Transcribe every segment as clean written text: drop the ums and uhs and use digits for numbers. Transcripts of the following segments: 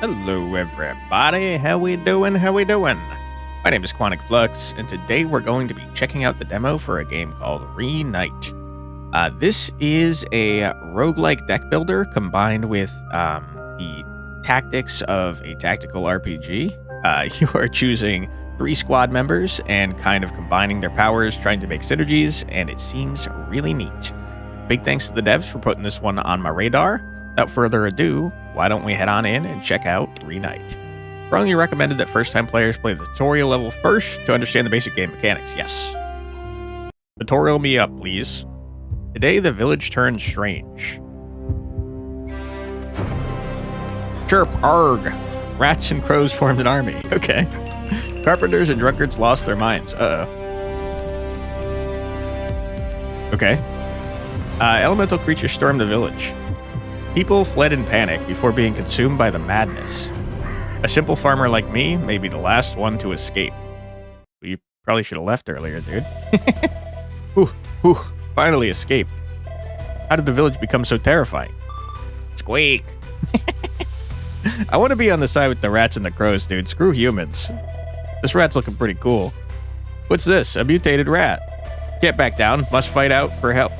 Hello everybody, how we doing? My name is Quantic Flux, and today we're going to be checking out the demo for a game called Roguelite. This is a roguelike deck builder combined with the tactics of a tactical RPG. You are choosing 3 squad members and kind of combining their powers, trying to make synergies, and it seems really neat. Big thanks to the devs for putting this one on my radar. Without further ado, why don't we head on in and check out Roguelite. Strongly recommended that first-time players play the tutorial level first to understand the basic game mechanics. Yes. Tutorial me up, please. Today, the village turns strange. Chirp, arg. Rats and crows formed an army. Okay. Carpenters and drunkards lost their minds. Uh-oh. Okay. Elemental creatures stormed the village. People fled in panic before being consumed by the madness. A simple farmer like me may be the last one to escape. You probably should have left earlier, dude. Whew, finally escaped. How did the village become so terrifying? Squeak. I want to be on the side with the rats and the crows, dude. Screw humans. This rat's looking pretty cool. What's this? A mutated rat. Can't back down. Must fight out for help.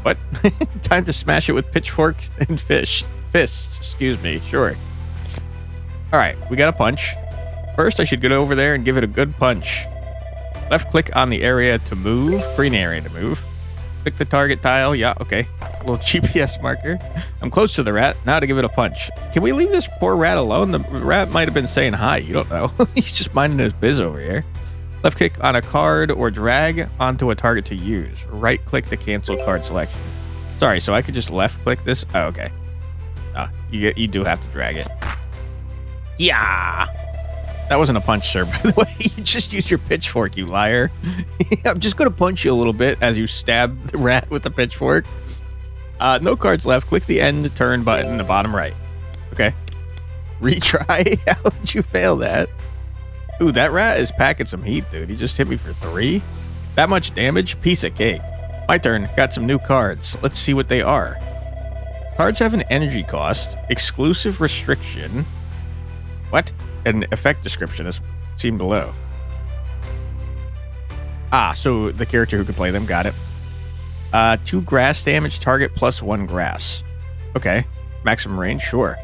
What? Time to smash it with pitchfork and fists. Excuse me. Sure. Alright, we got a punch. First, I should get over there and give it a good punch. Left click on the area to move. Green area to move. Click the target tile. Yeah, okay. A little GPS marker. I'm close to the rat. Now to give it a punch. Can we leave this poor rat alone? The rat might have been saying hi. You don't know. He's just minding his biz over here. Left click on a card or drag onto a target to use. Right click to cancel card selection. Sorry, so I could just left click this? Oh, okay. You do have to drag it. Yeah. That wasn't a punch, sir, by the way. You just used your pitchfork, you liar. I'm just going to punch you a little bit as you stab the rat with the pitchfork. No cards left. Click the end turn button in the bottom right. Okay. Retry. How would you fail that? Ooh, that rat is packing some heat, dude. He just hit me for 3. That much damage? Piece of cake. My turn. Got some new cards. Let's see what they are. Cards have an energy cost, exclusive restriction. What? An effect description is seen below. So the character who can play them. Got it. 2 grass damage, target plus 1 grass. Okay. Maximum range? Sure.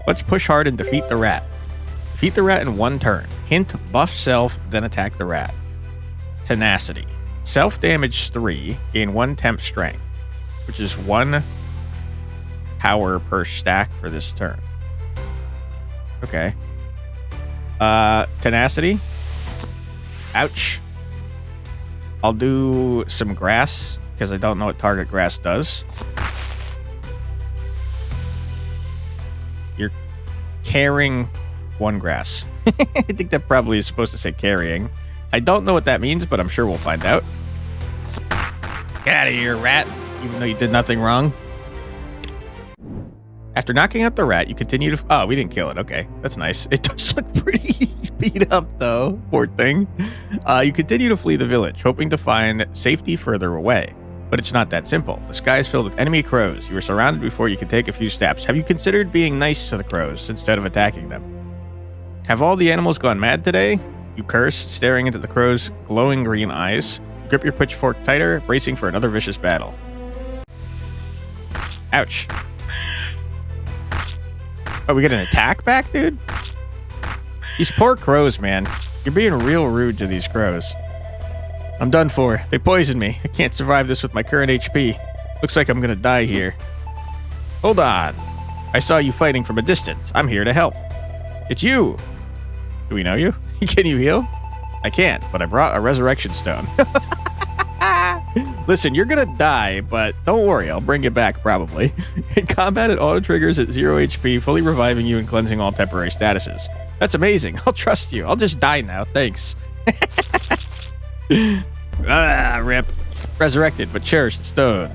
Let's push hard and defeat the rat. Defeat the rat in 1 turn. Hint, buff self, then attack the rat. Tenacity. Self damage 3, gain 1 temp strength, which is 1 power per stack for this turn. Okay. Tenacity. Ouch. I'll do some grass, because I don't know what target grass does. You're carrying 1 grass. I think that probably is supposed to say carrying. I don't know what that means, but I'm sure we'll find out. Get out of here, rat, even though you did nothing wrong. After knocking out the rat, you continue to... Oh, we didn't kill it. Okay, that's nice. It does look pretty beat up, though. Poor thing. You continue to flee the village, hoping to find safety further away. But it's not that simple. The sky is filled with enemy crows. You are surrounded before you can take a few steps. Have you considered being nice to the crows instead of attacking them? Have all the animals gone mad today? You curse, staring into the crow's glowing green eyes. Grip your pitchfork tighter, bracing for another vicious battle. Ouch. Oh, we get an attack back, dude? These poor crows, man. You're being real rude to these crows. I'm done for. They poisoned me. I can't survive this with my current HP. Looks like I'm gonna die here. Hold on. I saw you fighting from a distance. I'm here to help. It's you. Do we know you? Can you heal? I can't, but I brought a resurrection stone. Listen, you're gonna die, but don't worry, I'll bring you back probably. In combat, it auto triggers at 0 HP, fully reviving you and cleansing all temporary statuses. That's amazing. I'll trust you. I'll just die now. Thanks. Rip. Resurrected, but cherished stone.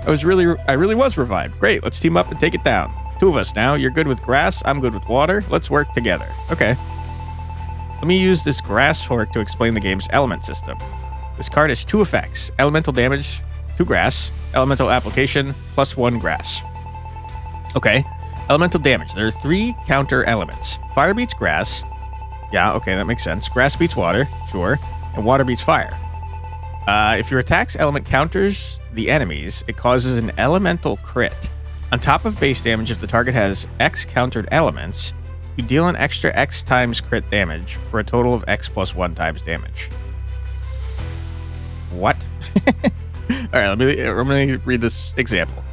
I really was revived. Great, let's team up and take it down. 2 of us now. You're good with grass. I'm good with water. Let's work together. Okay. Let me use this grass fork to explain the game's element system. This card has 2 effects. Elemental damage, 2 grass. Elemental application, +1 grass. Okay. Elemental damage. There are 3 counter elements. Fire beats grass. Yeah, okay, that makes sense. Grass beats water. Sure. And water beats fire. If your attack's element counters the enemies, it causes an elemental crit. On top of base damage, if the target has X countered elements, you deal an extra X times crit damage for a total of X plus 1 times damage. What? All right, let me read this example.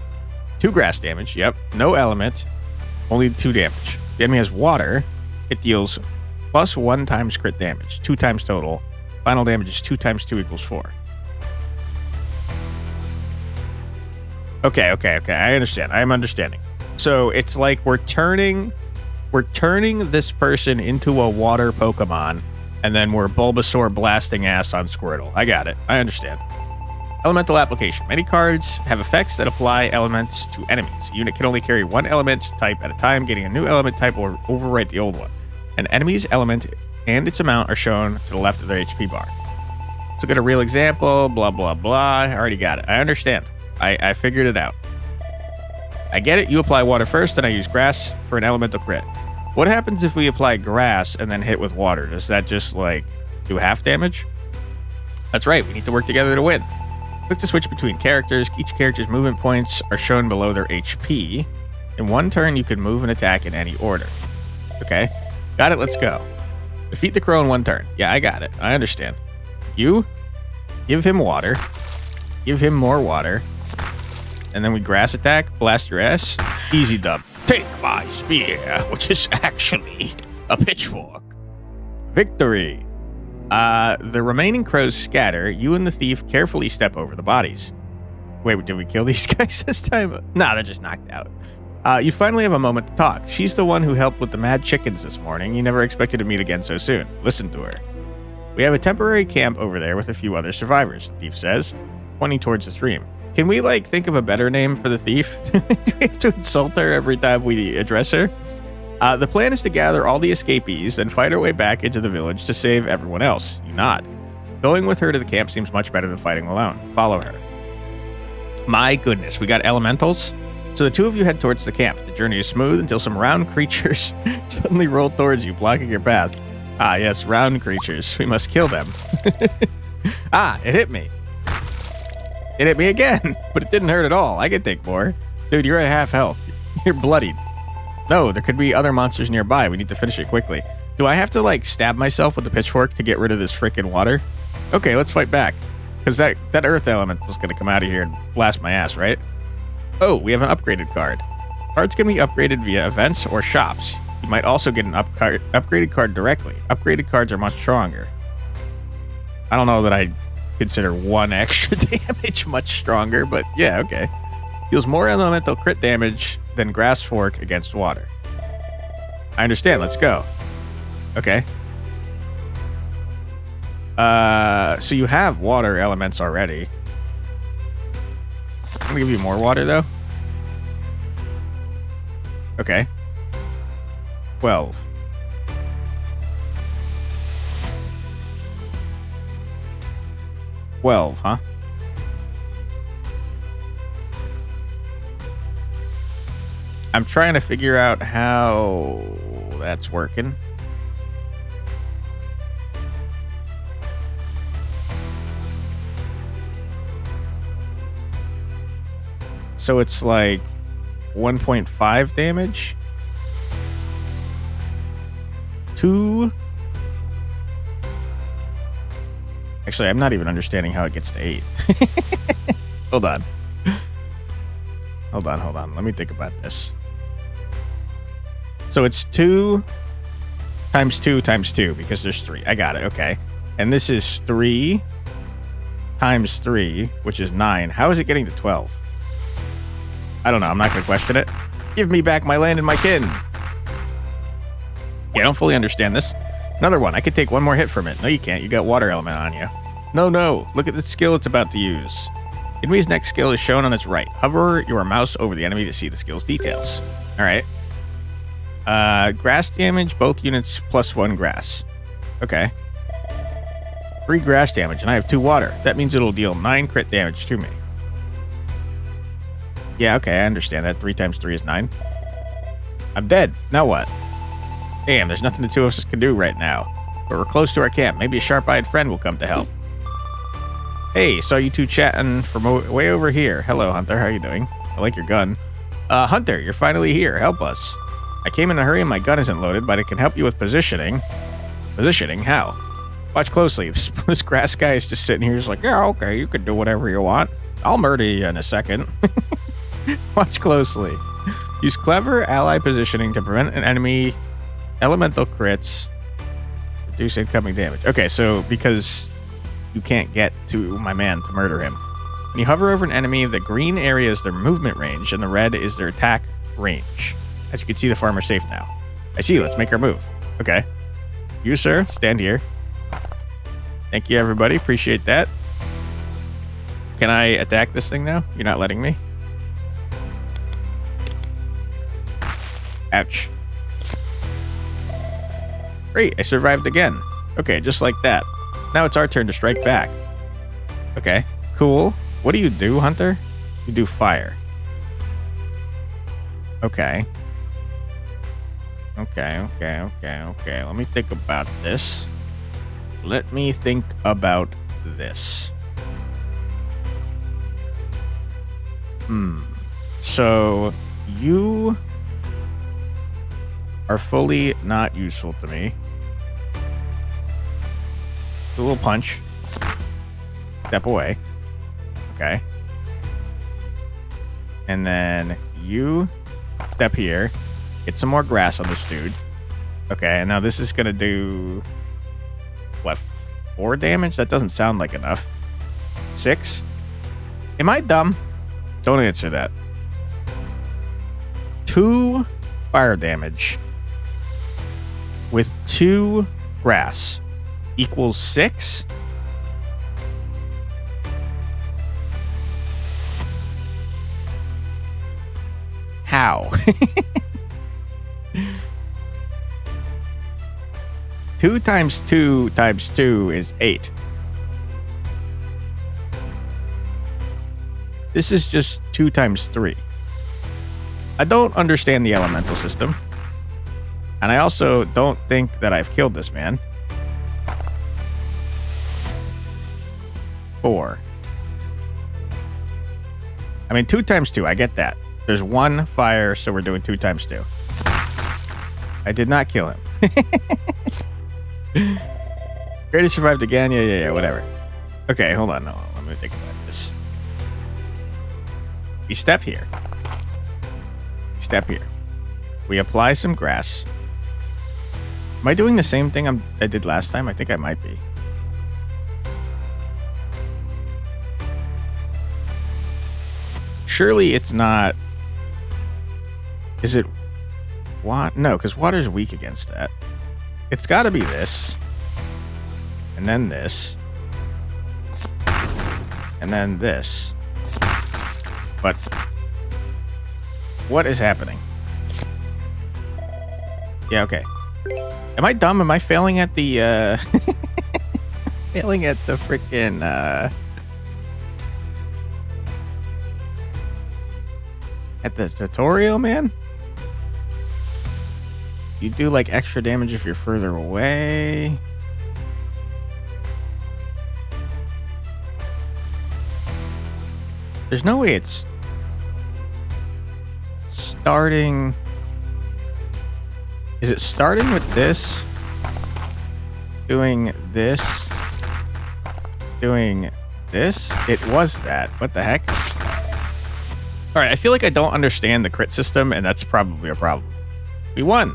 2 grass damage. Yep. No element. Only 2 damage. The enemy has water. It deals plus 1 times crit damage. 2 times total. Final damage is 2 times 2 equals 4. Okay. I understand. I am understanding. So it's like we're turning this person into a water Pokemon, and then we're Bulbasaur blasting ass on Squirtle. I got it. I understand. Elemental application. Many cards have effects that apply elements to enemies. A unit can only carry 1 element type at a time. Getting a new element type will overwrite the old one. An enemy's element and its amount are shown to the left of their HP bar. Let's look at a real example. Blah, blah, blah. I already got it. I understand. I figured it out. I get it. You apply water first, then I use grass for an elemental crit. What happens if we apply grass and then hit with water? Does that just, like, do half damage? That's right. We need to work together to win. Click to switch between characters. Each character's movement points are shown below their HP. In one turn, you can move and attack in any order. Okay. Got it. Let's go. Defeat the crow in 1 turn. Yeah, I got it. I understand. You give him water. Give him more water. And then we grass attack, blast your ass. Easy dub. Take my spear, which is actually a pitchfork. Victory. The remaining crows scatter. You and the thief carefully step over the bodies. Wait, did we kill these guys this time? Nah, they're just knocked out. You finally have a moment to talk. She's the one who helped with the mad chickens this morning. You never expected to meet again so soon. Listen to her. We have a temporary camp over there with a few other survivors, the thief says, pointing towards the stream. Can we, like, think of a better name for the thief? Do we have to insult her every time we address her? The plan is to gather all the escapees, then fight our way back into the village to save everyone else. You nod. Going with her to the camp seems much better than fighting alone. Follow her. My goodness, we got elementals? So the 2 of you head towards the camp. The journey is smooth until some round creatures suddenly roll towards you, blocking your path. Ah, yes, round creatures. We must kill them. Ah, it hit me. It hit me again, but it didn't hurt at all. I can take more. Dude, you're at half health. You're bloodied. No, there could be other monsters nearby. We need to finish it quickly. Do I have to, like, stab myself with the pitchfork to get rid of this freaking water? Okay, let's fight back. Because that earth element was going to come out of here and blast my ass, right? Oh, we have an upgraded card. Cards can be upgraded via events or shops. You might also get an upgraded card directly. Upgraded cards are much stronger. I don't know that I consider 1 extra damage much stronger, but yeah, okay. Deals more elemental crit damage than grass fork against water. I understand. Let's go. Okay. So you have water elements already. I'm gonna give you more water, though. Okay. 12. Huh? I'm trying to figure out how that's working. So it's like 1.5 damage. 2. Actually, I'm not even understanding how it gets to 8. Hold on. Hold on. Let me think about this. So it's 2 times 2 times 2 because there's 3. I got it. Okay. And this is 3 times 3, which is 9. How is it getting to 12? I don't know. I'm not going to question it. Give me back my land and my kin. Yeah, I don't fully understand this. Another one. I could take 1 more hit from it. No, you can't. You got water element on you. No. Look at the skill it's about to use. Enemy's next skill is shown on its right. Hover your mouse over the enemy to see the skill's details. All right. Grass damage, both units plus 1 grass. Okay. 3 grass damage, and I have 2 water. That means it'll deal 9 crit damage to me. Yeah, okay, I understand that. 3 times 3 is 9. I'm dead. Now what? Damn, there's nothing the two of us can do right now. But we're close to our camp. Maybe a sharp-eyed friend will come to help. Hey, saw you two chatting from way over here. Hello, Hunter. How you doing? I like your gun. Hunter, you're finally here. Help us. I came in a hurry and my gun isn't loaded, but I can help you with positioning. Positioning? How? Watch closely. This grass guy is just sitting here. He's like, yeah, okay, you can do whatever you want. I'll murder you in a second. Watch closely. Use clever ally positioning to prevent an enemy elemental crits. Reduce incoming damage. Okay, so because you can't get to my man to murder him. When you hover over an enemy, the green area is their movement range and the red is their attack range. As you can see, the farmer's safe now. I see. Let's make our move. Okay. You, sir, stand here. Thank you, everybody. Appreciate that. Can I attack this thing now? You're not letting me? Ouch. Great, I survived again. Okay, just like that. Now it's our turn to strike back. Okay, cool. What do you do, Hunter? You do fire. Okay. Okay. Let me think about this. So, you are fully not useful to me. A little punch. Step away. Okay. And then you step here. Get some more grass on this dude. Okay, and now this is going to do... What? 4 damage? That doesn't sound like enough. 6? Am I dumb? Don't answer that. 2 fire damage with 2 grass equals 6? How? 2 times 2 times 2 is 8. This is just 2 times 3. I don't understand the elemental system. And I also don't think that I've killed this man. 4. I mean, 2 times 2, I get that. There's 1 fire, so we're doing 2 times 2. I did not kill him. Grady survived again. Yeah, whatever. Okay, hold on. Let me think about this. We step here. We apply some grass. Am I doing the same thing I did last time? I think I might be. Surely it's not... Is it... What? No, because water's weak against that. It's got to be this. And then this. And then this. But... What is happening? Yeah, okay. Am I dumb? Am I failing at the, failing at the freaking, at the tutorial, man? You do, like, extra damage if you're further away. There's no way it's starting... Is it starting with this? Doing this? Doing this? It was that. What the heck? Alright, I feel like I don't understand the crit system, and that's probably a problem. We won!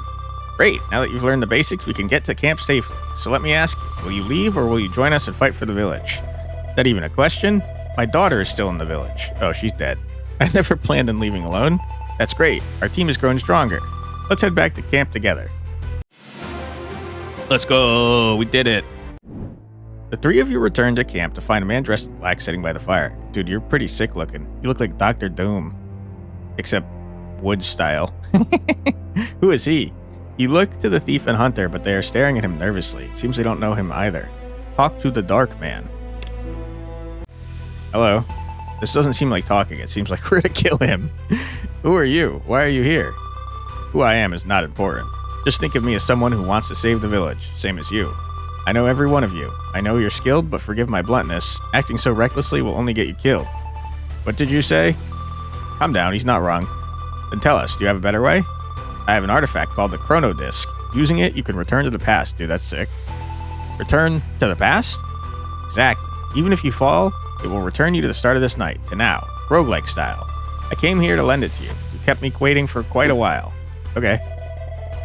Great, now that you've learned the basics, we can get to camp safely. So let me ask you, will you leave or will you join us and fight for the village? Is that even a question? My daughter is still in the village. Oh, she's dead. I never planned on leaving alone. That's great. Our team is growing stronger. Let's head back to camp together. Let's go. We did it. The 3 of you returned to camp to find a man dressed in black sitting by the fire. Dude, you're pretty sick looking. You look like Dr. Doom. Except wood style. Who is he? You look to the thief and hunter, but they are staring at him nervously. It seems they don't know him either. Talk to the dark man. Hello. This doesn't seem like talking. It seems like we're to kill him. Who are you? Why are you here? Who I am is not important. Just think of me as someone who wants to save the village, same as you. I know every one of you. I know you're skilled, but forgive my bluntness. Acting so recklessly will only get you killed. What did you say? Calm down, he's not wrong. Then tell us, do you have a better way? I have an artifact called the Chronodisk. Using it, you can return to the past. Dude, that's sick. Return to the past? Exactly. Even if you fall, it will return you to the start of this night, to now, roguelike style. I came here to lend it to you. You kept me waiting for quite a while. Okay.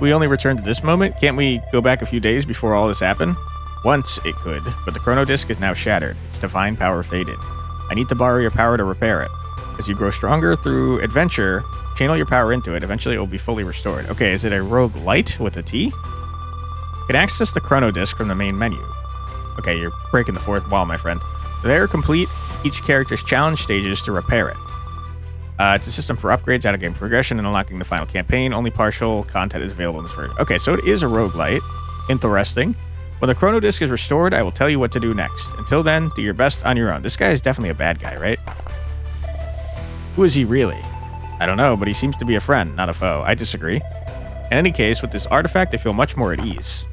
We only returned to this moment? Can't we go back a few days before all this happened? Once it could, but the Chronodisk is now shattered. Its divine power faded. I need to borrow your power to repair it. As you grow stronger through adventure, channel your power into it. Eventually it will be fully restored. Okay, is it a roguelite with a T? You can access the Chronodisk from the main menu. Okay, you're breaking the fourth wall, my friend. There, complete each character's challenge stages to repair it. It's a system for upgrades, out-of-game progression, and unlocking the final campaign. Only partial content is available in this version. Okay, so it is a roguelite. Interesting. When the Chronodisk is restored, I will tell you what to do next. Until then, do your best on your own. This guy is definitely a bad guy, right? Who is he really? I don't know, but he seems to be a friend, not a foe. I disagree. In any case, with this artifact, I feel much more at ease.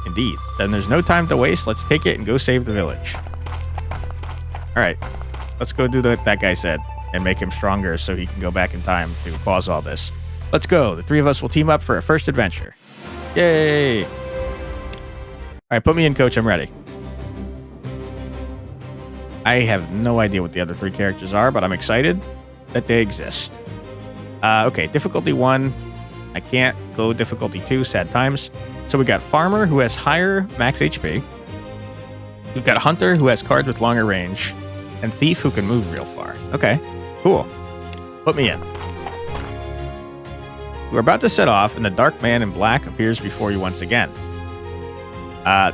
Indeed. Then there's no time to waste. Let's take it and go save the village. Alright. Let's go do what that guy said and make him stronger so he can go back in time to cause all this. Let's go. The three of us will team up for our first adventure. Yay! Alright, put me in, coach. I'm ready. I have no idea what the other three characters are, but I'm excited that they exist. Okay, difficulty 1. I can't go difficulty 2, sad times. So we got Farmer, who has higher max HP. We've got Hunter, who has cards with longer range. And Thief, who can move real far. Okay, cool. Put me in. We're about to set off, and the Dark Man in Black appears before you once again.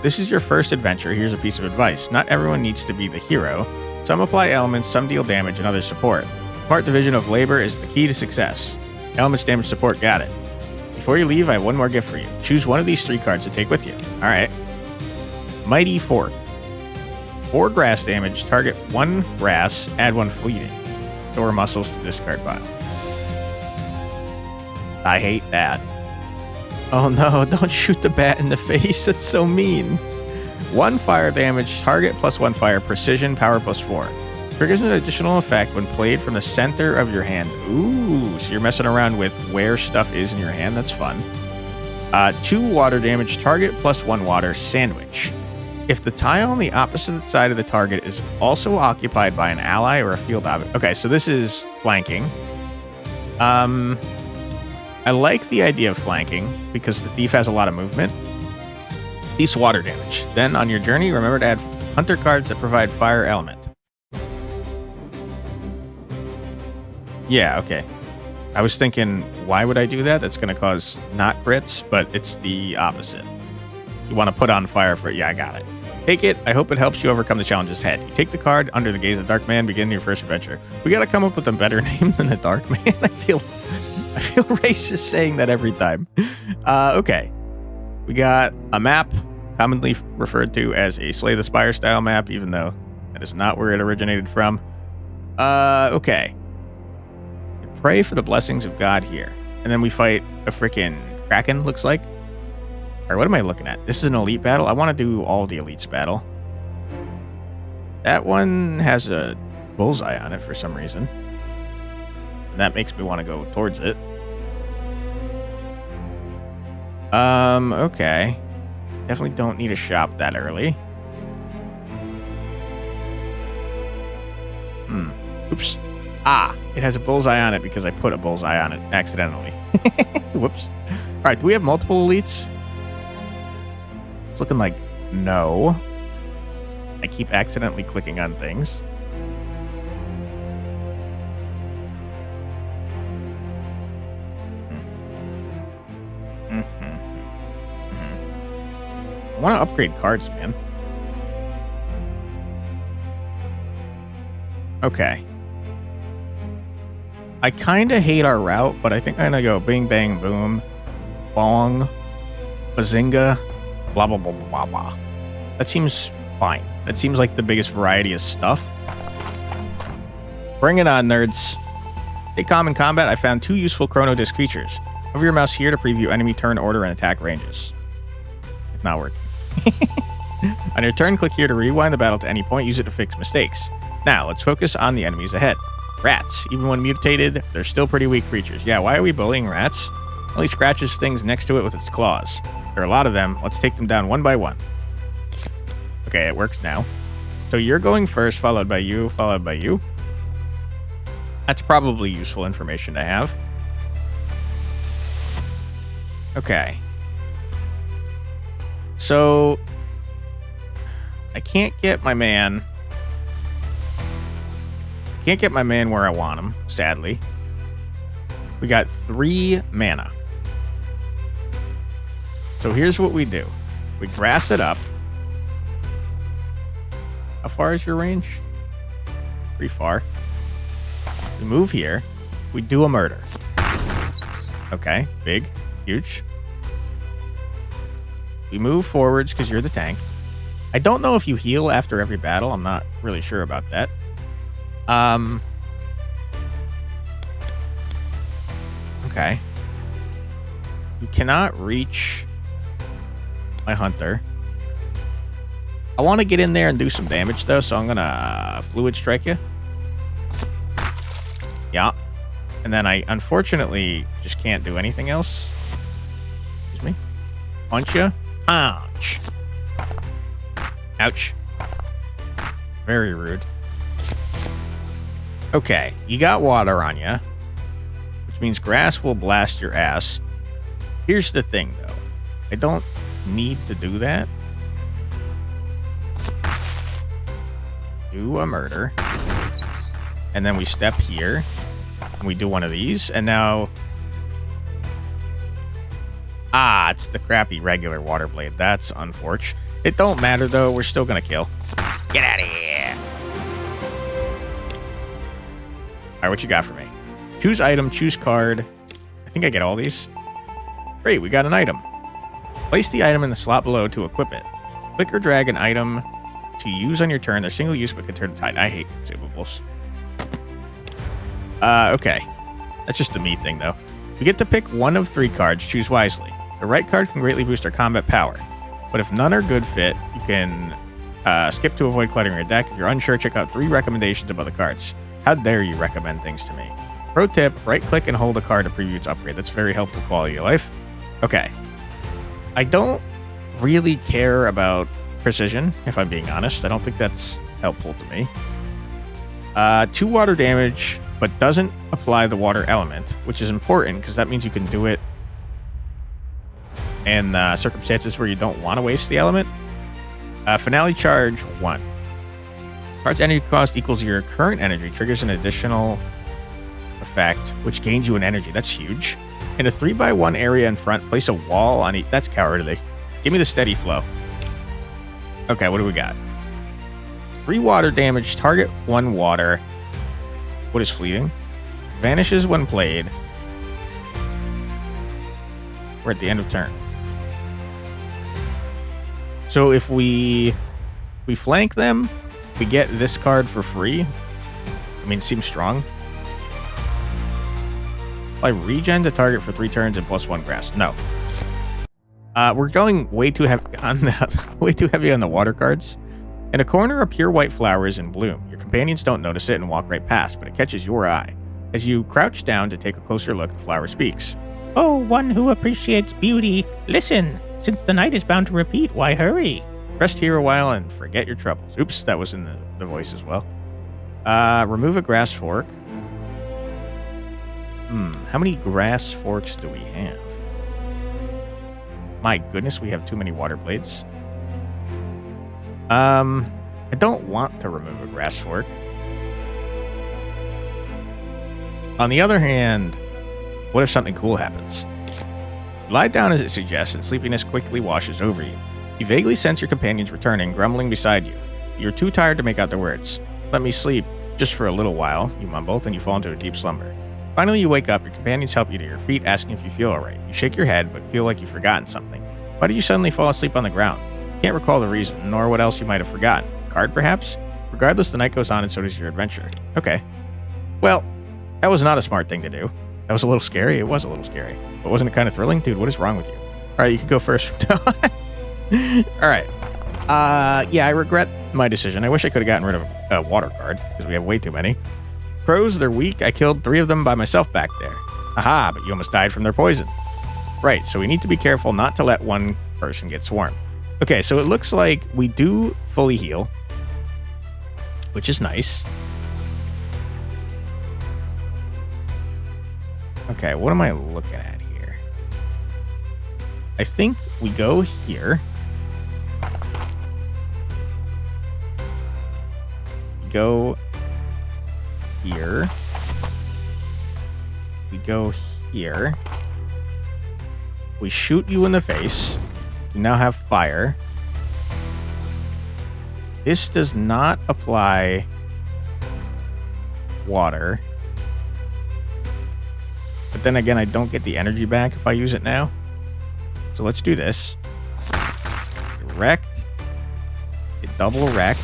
This is your first adventure. Here's a piece of advice. Not everyone needs to be the hero. Some apply elements, some deal damage, and others support. Part division of labor is the key to success. Elements, damage, support, got it. Before you leave, I have one more gift for you. Choose one of these 3 cards to take with you. Alright. Mighty Fork. 4 grass damage, target 1 grass, add 1 fleeting. Store muscles to discard pile. I hate that. Oh no, don't shoot the bat in the face. That's so mean. 1 fire damage, target plus 1 fire, precision, power plus 4. Triggers an additional effect when played from the center of your hand. Ooh, so you're messing around with where stuff is in your hand. That's fun. 2 water damage, target plus 1 water, sandwich. If the tile on the opposite side of the target is also occupied by an ally or a field object. Okay, so this is flanking. I like the idea of flanking because the thief has a lot of movement. Thief's water damage. Then on your journey, remember to add hunter cards that provide fire element. Yeah, okay. I was thinking, why would I do that? That's going to cause not crits, but it's the opposite. You want to put on fire for... Yeah, I got it. Take it. I hope it helps you overcome the challenges ahead. You take the card, under the gaze of the Dark Man, begin your first adventure. We got to come up with a better name than the Dark Man. I feel racist saying that every time. Okay. We got a map, commonly referred to as a Slay the Spire style map, even though that is not where it originated from. Okay. Pray for the blessings of God here. And then we fight a freaking Kraken, looks like. Alright, what am I looking at? This is an elite battle. I want to do all the elites battle. That one has a bullseye on it for some reason. And that makes me want to go towards it. Okay. Definitely don't need a shop that early. Oops. Ah, it has a bullseye on it because I put a bullseye on it accidentally. Whoops. All right, do we have multiple elites? It's looking like no. I keep accidentally clicking on things. I want to upgrade cards, man. Okay. I kind of hate our route, but I think I'm going to go bing, bang, boom, bong, bazinga, blah, blah, blah, blah, blah. That seems fine. That seems like the biggest variety of stuff. Bring it on, nerds. Stay calm in combat. I found 2 useful Chronodisk features. Hover your mouse here to preview enemy turn order and attack ranges. It's not working. On your turn, click here to rewind the battle to any point. Use it to fix mistakes. Now, let's focus on the enemies ahead. Rats. Even when mutated, they're still pretty weak creatures. Yeah, why are we bullying rats? Only scratches things next to it with its claws. There are a lot of them. Let's take them down one by one. Okay, it works now. So you're going first, followed by you, followed by you. That's probably useful information to have. Okay. So I can't get my man. Where I want him, sadly. We got 3 mana. So here's what we do. We grass it up. How far is your range? Pretty far. We move here. We do a murder. Okay, big, huge. We move forwards because you're the tank. I don't know if you heal after every battle. I'm not really sure about that. Okay. You cannot reach my hunter. I want to get in there and do some damage, though, so I'm going to fluid strike you. Yeah. And then I, unfortunately, just can't do anything else. Excuse me. Punch you. Ouch. Ouch. Very rude. Okay, you got water on you, which means grass will blast your ass. Here's the thing, though. I don't need to do that. Do a murder. And then we step here. And we do one of these. And now... Ah, it's the crappy regular water blade. That's unfortunate. It don't matter, though. We're still going to kill. Get out of here. All right, what you got for me? Choose item, choose card. I think I get all these. Great, we got an item. Place the item in the slot below to equip it. Click or drag an item to use on your turn. They're single use but can turn to tide. I hate consumables. Okay. That's just the me thing, though. We get to pick one of 3 cards. Choose wisely. The right card can greatly boost our combat power. But if none are good fit, you can skip to avoid cluttering your deck. If you're unsure, check out 3 recommendations above the cards. How dare you recommend things to me? Pro tip, right-click and hold a card to preview its upgrade. That's very helpful quality of life. Okay. I don't really care about precision, if I'm being honest. I don't think that's helpful to me. 2 water damage, but doesn't apply the water element, which is important because that means you can do it in circumstances where you don't want to waste the element. Finale charge 1. Card's energy cost equals your current energy. Triggers an additional effect, which gains you an energy. That's huge. In a 3x1 area in front, place a wall on each. That's cowardly. Give me the steady flow. Okay, what do we got? 3 water damage. Target 1 water. What is fleeting? Vanishes when played. We're at the end of turn. So if we flank them, we get this card for free. I mean, it seems strong. Apply regen to target for 3 turns and +1 grass. No. We're going way too heavy on the water cards. In a corner, a pure white flower is in bloom. Your companions don't notice it and walk right past, but it catches your eye. As you crouch down to take a closer look, the flower speaks. Oh, one who appreciates beauty, listen. Since the night is bound to repeat, why hurry? Rest here a while and forget your troubles. Oops, that was in the voice as well. Remove a grass fork. How many grass forks do we have? My goodness, we have too many water blades. I don't want to remove a grass fork. On the other hand, what if something cool happens? Lie down as it suggests, and sleepiness quickly washes over you. You vaguely sense your companions returning, grumbling beside you. You're too tired to make out their words. Let me sleep, just for a little while, you mumble, then you fall into a deep slumber. Finally, you wake up, your companions help you to your feet, asking if you feel alright. You shake your head, but feel like you've forgotten something. Why did you suddenly fall asleep on the ground? You can't recall the reason, nor what else you might have forgotten. Card, perhaps? Regardless, the night goes on and so does your adventure. Okay. Well, that was not a smart thing to do. That was a little scary. It was a little scary. But wasn't it kind of thrilling? Dude, what is wrong with you? All right, you can go first. All right. Yeah, I regret my decision. I wish I could have gotten rid of a water card because we have way too many. Crows, they're weak. I killed 3 of them by myself back there. Aha, but you almost died from their poison. Right, so we need to be careful not to let one person get swarmed. Okay, so it looks like we do fully heal, which is nice. Okay, what am I looking at here? I think we go here. Go here. We go here. We shoot you in the face. You now have fire. This does not apply water. But then again, I don't get the energy back if I use it now. So let's do this. Get wrecked. Get double wrecked.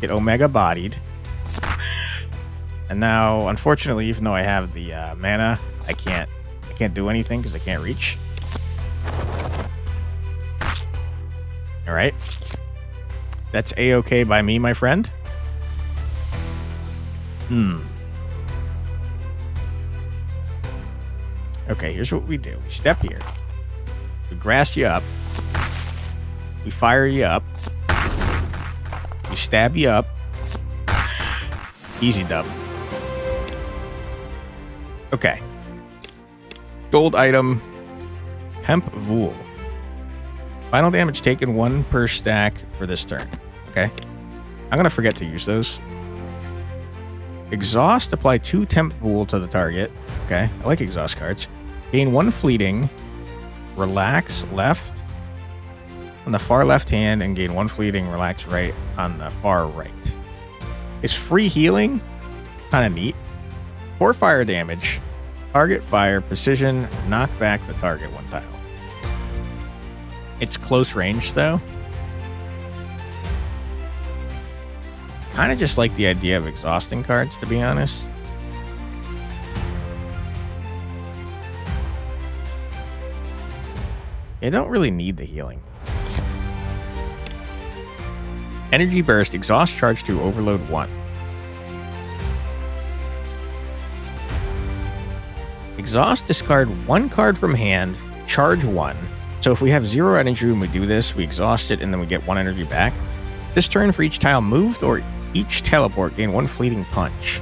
Get omega bodied. And now, unfortunately, even though I have the mana, I can't do anything because I can't reach. All right. That's A-okay by me, my friend. Okay, here's what we do. We step here. We grass you up. We fire you up. We stab you up. Easy dub. Okay. Gold item. Hemp Vool. Final damage taken 1 per stack for this turn. Okay. I'm going to forget to use those. Exhaust. Apply 2 temp Vool to the target. Okay. I like exhaust cards. Gain 1 fleeting. Relax left on the far left hand and gain 1 fleeting. Relax right on the far right. It's free healing. Kind of neat. 4 fire damage. Target fire. Precision. Knock back the target 1 tile. It's close range, though. Kind of just like the idea of exhausting cards, to be honest. You don't really need the healing. Energy Burst. Exhaust charge 2. Overload 1. Exhaust. Discard 1 card from hand. Charge 1. So if we have 0 energy when we do this, we exhaust it and then we get 1 energy back. This turn, for each tile moved or each teleport, gain 1 fleeting punch.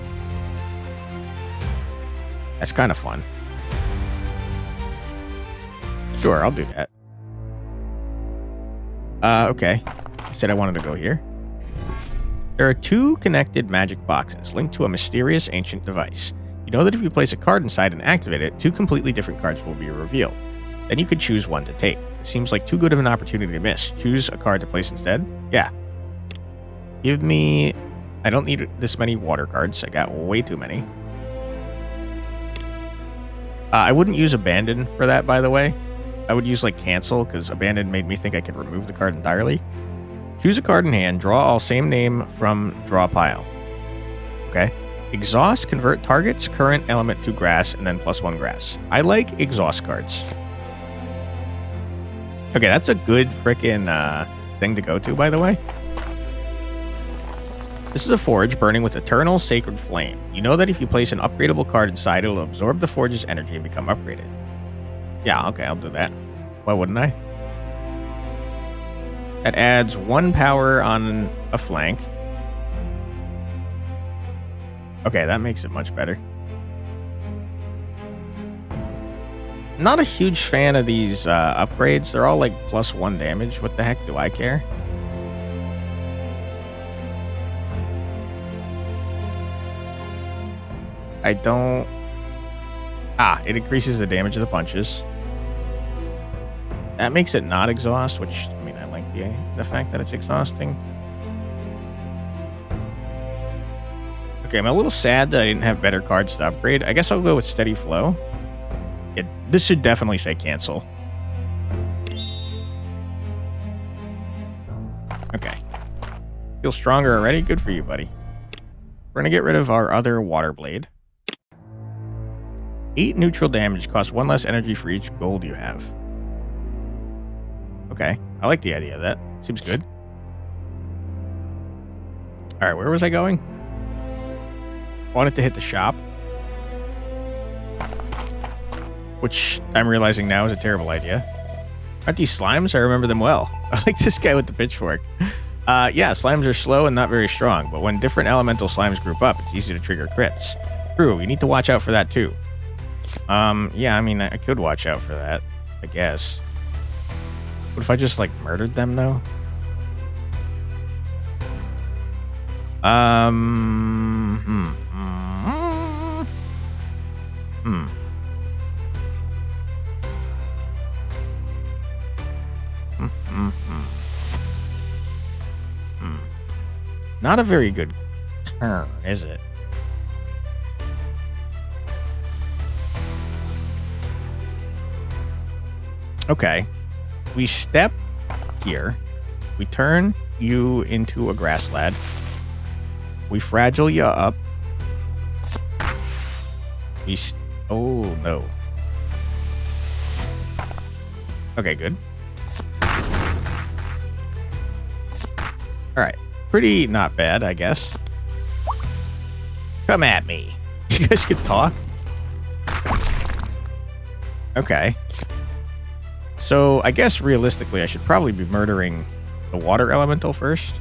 That's kind of fun. Sure, I'll do that. Okay. I said I wanted to go here. There are 2 connected magic boxes linked to a mysterious ancient device. You know that if you place a card inside and activate it, 2 completely different cards will be revealed. Then you could choose one to take. It seems like too good of an opportunity to miss. Choose a card to place instead. Yeah. Give me... I don't need this many water cards. I got way too many. I wouldn't use Abandon for that, by the way. I would use, like, Cancel, because Abandon made me think I could remove the card entirely. Choose a card in hand. Draw all same name from draw pile. Okay. Exhaust. Convert target's current element to grass, and then +1 grass. I like exhaust cards. Okay, that's a good frickin' thing to go to, by the way. This is a forge burning with eternal sacred flame. You know that if you place an upgradable card inside, it'll absorb the forge's energy and become upgraded. Yeah, okay, I'll do that. Why wouldn't I? That adds 1 power on a flank. Okay, that makes it much better. Not a huge fan of these upgrades. They're all like +1 damage. What the heck do I care? I don't... it increases the damage of the punches. That makes it not exhaust, which, I mean, I like the fact that it's exhausting. Okay, I'm a little sad that I didn't have better cards to upgrade. I guess I'll go with Steady Flow. This should definitely say cancel. Okay. Feel stronger already? Good for you, buddy. We're going to get rid of our other water blade. 8 neutral damage costs 1 less energy for each gold you have. Okay, I like the idea of that. Seems good. All right, where was I going? Wanted to hit the shop. Which I'm realizing now is a terrible idea. Aren't these slimes? I remember them well. I like this guy with the pitchfork. Yeah, slimes are slow and not very strong, but when different elemental slimes group up, it's easy to trigger crits. True, you need to watch out for that too. Yeah, I mean, I could watch out for that, I guess. What if I just, like, murdered them, though? Not a very good turn, is it? Okay. We step here. We turn you into a grass lad. We fragile you up. Oh, no. Okay, good. Alright. Pretty not bad, I guess. Come at me. You guys could talk? Okay. So, I guess realistically, I should probably be murdering the water elemental first.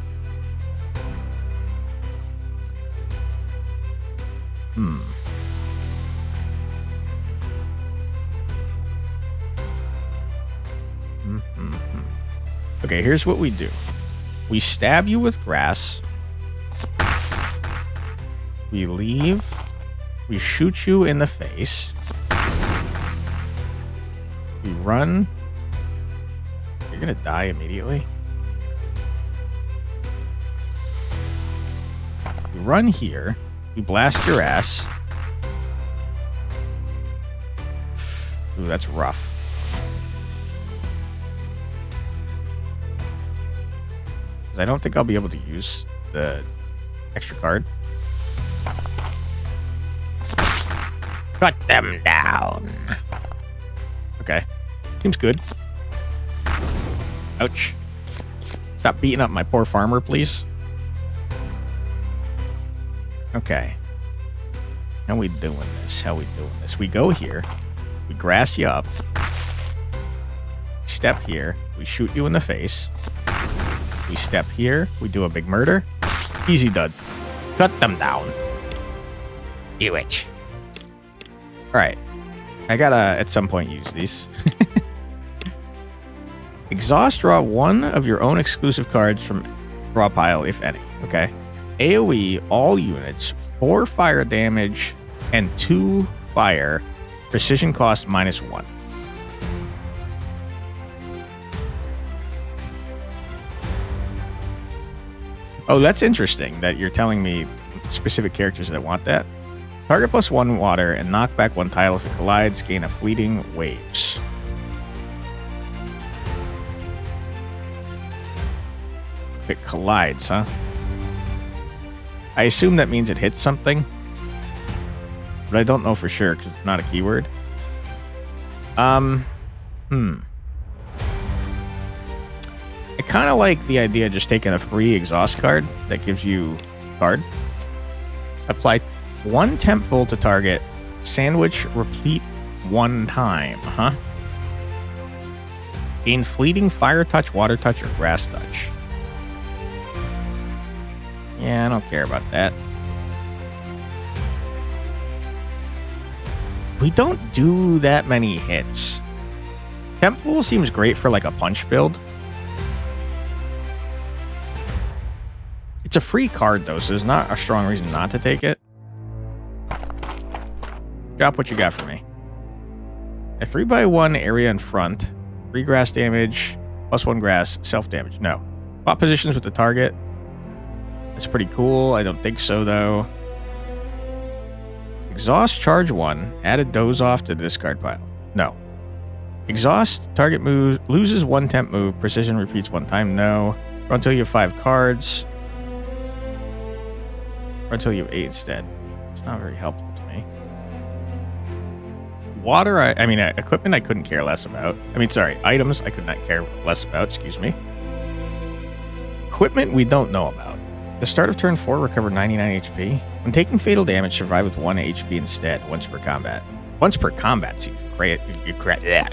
Okay, here's what we do. We stab you with grass. We leave. We shoot you in the face. We run. You're gonna die immediately. We run here. We blast your ass. Ooh, that's rough. I don't think I'll be able to use the extra card. Cut them down. Okay. Seems good. Ouch. Stop beating up my poor farmer, please. Okay. How we doing this? How we doing this? We go here. We grass you up. Step here. We shoot you in the face. We step here. We do a big murder. Easy dud. Cut them down. Do it. Alright. I gotta, at some point, use these. Exhaust, draw one of your own exclusive cards from draw pile, if any. Okay. AoE, all units, 4 fire damage, and 2 fire. Precision cost -1. Oh, that's interesting that you're telling me specific characters that want that. Target +1 water and knock back 1 tile if it collides, gain a fleeting waves. If it collides, huh? I assume that means it hits something, but I don't know for sure because it's not a keyword. I kind of like the idea of just taking a free exhaust card that gives you card. Apply 1 tempful to target. Sandwich repeat 1 time, huh? Gain fleeting fire touch, water touch, or grass touch. Yeah, I don't care about that. We don't do that many hits. Tempful seems great for like a punch build. It's a free card, though, so there's not a strong reason not to take it. Drop what you got for me. A 3x1 area in front. 3 grass damage, +1 grass, self-damage. No. Swap positions with the target. That's pretty cool. I don't think so, though. Exhaust, charge 1. Add a doze off to the discard pile. No. Exhaust, target moves, loses 1 temp move. Precision repeats 1 time. No. Draw until you have 5 cards. Or until you have 8 instead. It's not very helpful to me. Water, I mean, equipment I couldn't care less about. I mean, sorry, items I could not care less about, excuse me. Equipment we don't know about. The start of turn 4, recover 99 HP. When taking fatal damage, survive with 1 HP instead, once per combat. Once per combat seems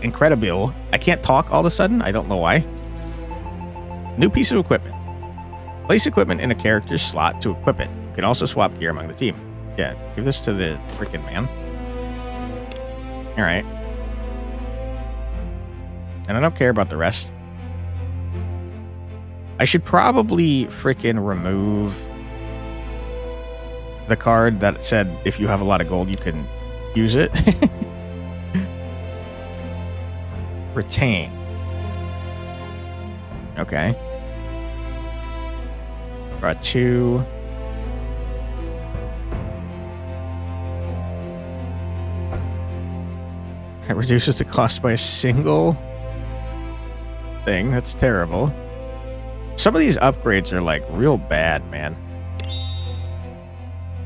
incredible. I can't talk all of a sudden, I don't know why. New piece of equipment. Place equipment in a character's slot to equip it. You can also swap gear among the team. Yeah, give this to the freaking man. Alright. And I don't care about the rest. I should probably freaking remove the card that said if you have a lot of gold, you can use it. Retain. Okay. Draw 2. It reduces the cost by a single thing. That's terrible. Some of these upgrades are like real bad, man.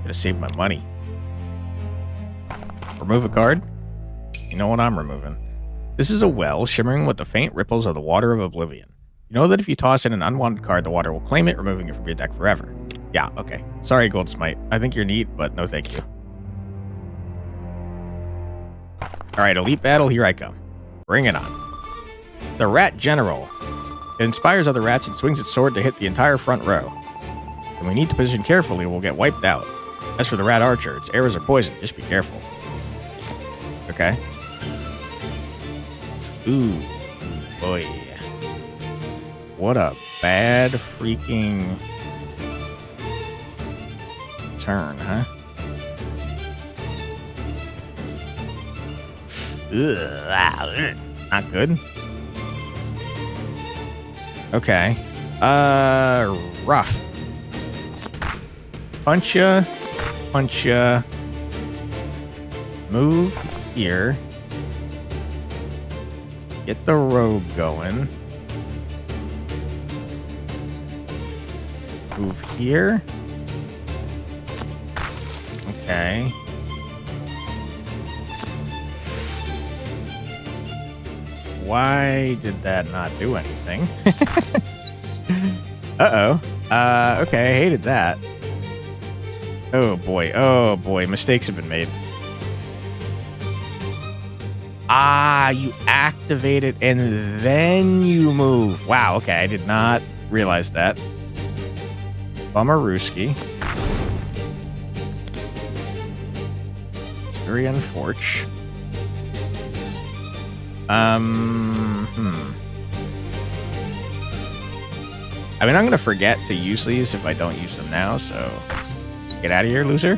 Gotta save my money. Remove a card? You know what I'm removing. This is a well shimmering with the faint ripples of the water of oblivion. You know that if you toss in an unwanted card, the water will claim it, removing it from your deck forever. Yeah, okay. Sorry, Goldsmite. I think you're neat, but no thank you. Alright, Elite Battle, here I come. Bring it on. The Rat General. It inspires other rats and swings its sword to hit the entire front row. When we need to position carefully, we'll get wiped out. As for the Rat Archer, its arrows are poison. Just be careful. Okay. Ooh, boy. What a bad freaking turn, huh? Ugh, not good. Okay. Rough. Punch ya. Punch ya. Move here. Get the rogue going. Move here. Okay. Why did that not do anything? Uh-oh. Okay, I hated that. Oh boy, mistakes have been made. Ah, you activate it and then you move. Wow, okay, I did not realize that. Bummerooski. Very unfortunate. I mean, I'm gonna forget to use these if I don't use them now, so get out of here, loser.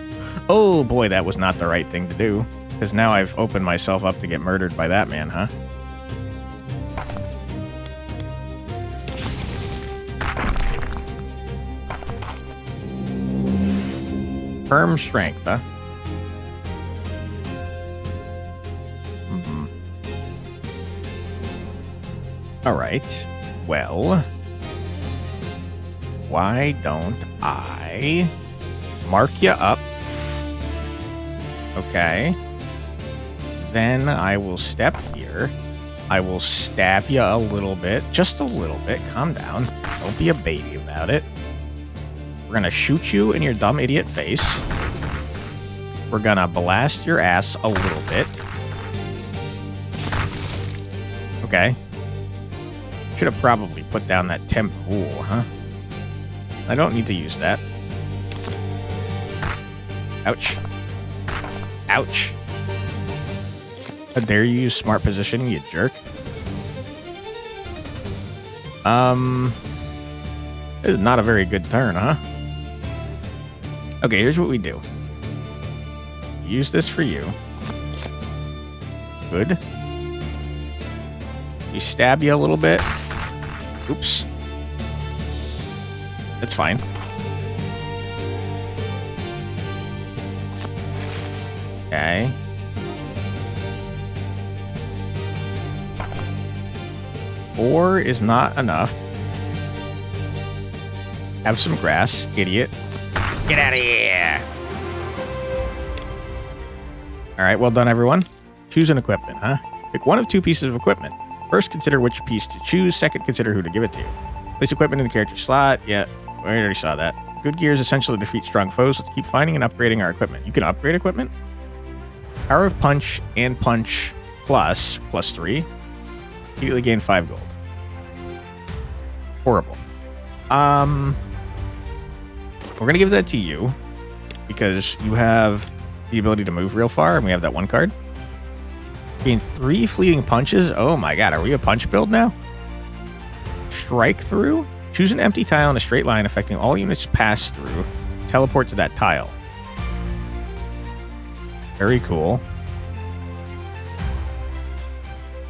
Oh boy, that was not the right thing to do, because now I've opened myself up to get murdered by that man, huh? Firm strength, huh? Alright, well, why don't I mark you up? Okay. Then I will step here. I will stab you a little bit. Just a little bit. Calm down. Don't be a baby about it. We're gonna shoot you in your dumb idiot face. We're gonna blast your ass a little bit. Okay. Should have probably put down that temp pool, huh? I don't need to use that. Ouch. Ouch. How dare you use smart positioning, you jerk. This is not a very good turn, huh? Okay, here's what we do. Use this for you. Good. We stab you a little bit. Oops. That's fine. Okay. Four is not enough. Have some grass, idiot. Get out of here. All right, well done, everyone. Choose an equipment, huh? Pick one of two pieces of equipment. First, consider which piece to choose. Second, consider who to give it to. Place equipment in the character slot. Yeah, we already saw that. Good gears essentially defeat strong foes. Let's keep finding and upgrading our equipment. You can upgrade equipment. Power of Punch and Punch plus 3. Immediately gain 5 gold. Horrible. We're going to give that to you because you have the ability to move real far, and we have that one card. Gain 3 fleeting punches. Oh my god, are we a punch build now? Strike through. Choose an empty tile in a straight line affecting all units passed through. Teleport to that tile. Very cool.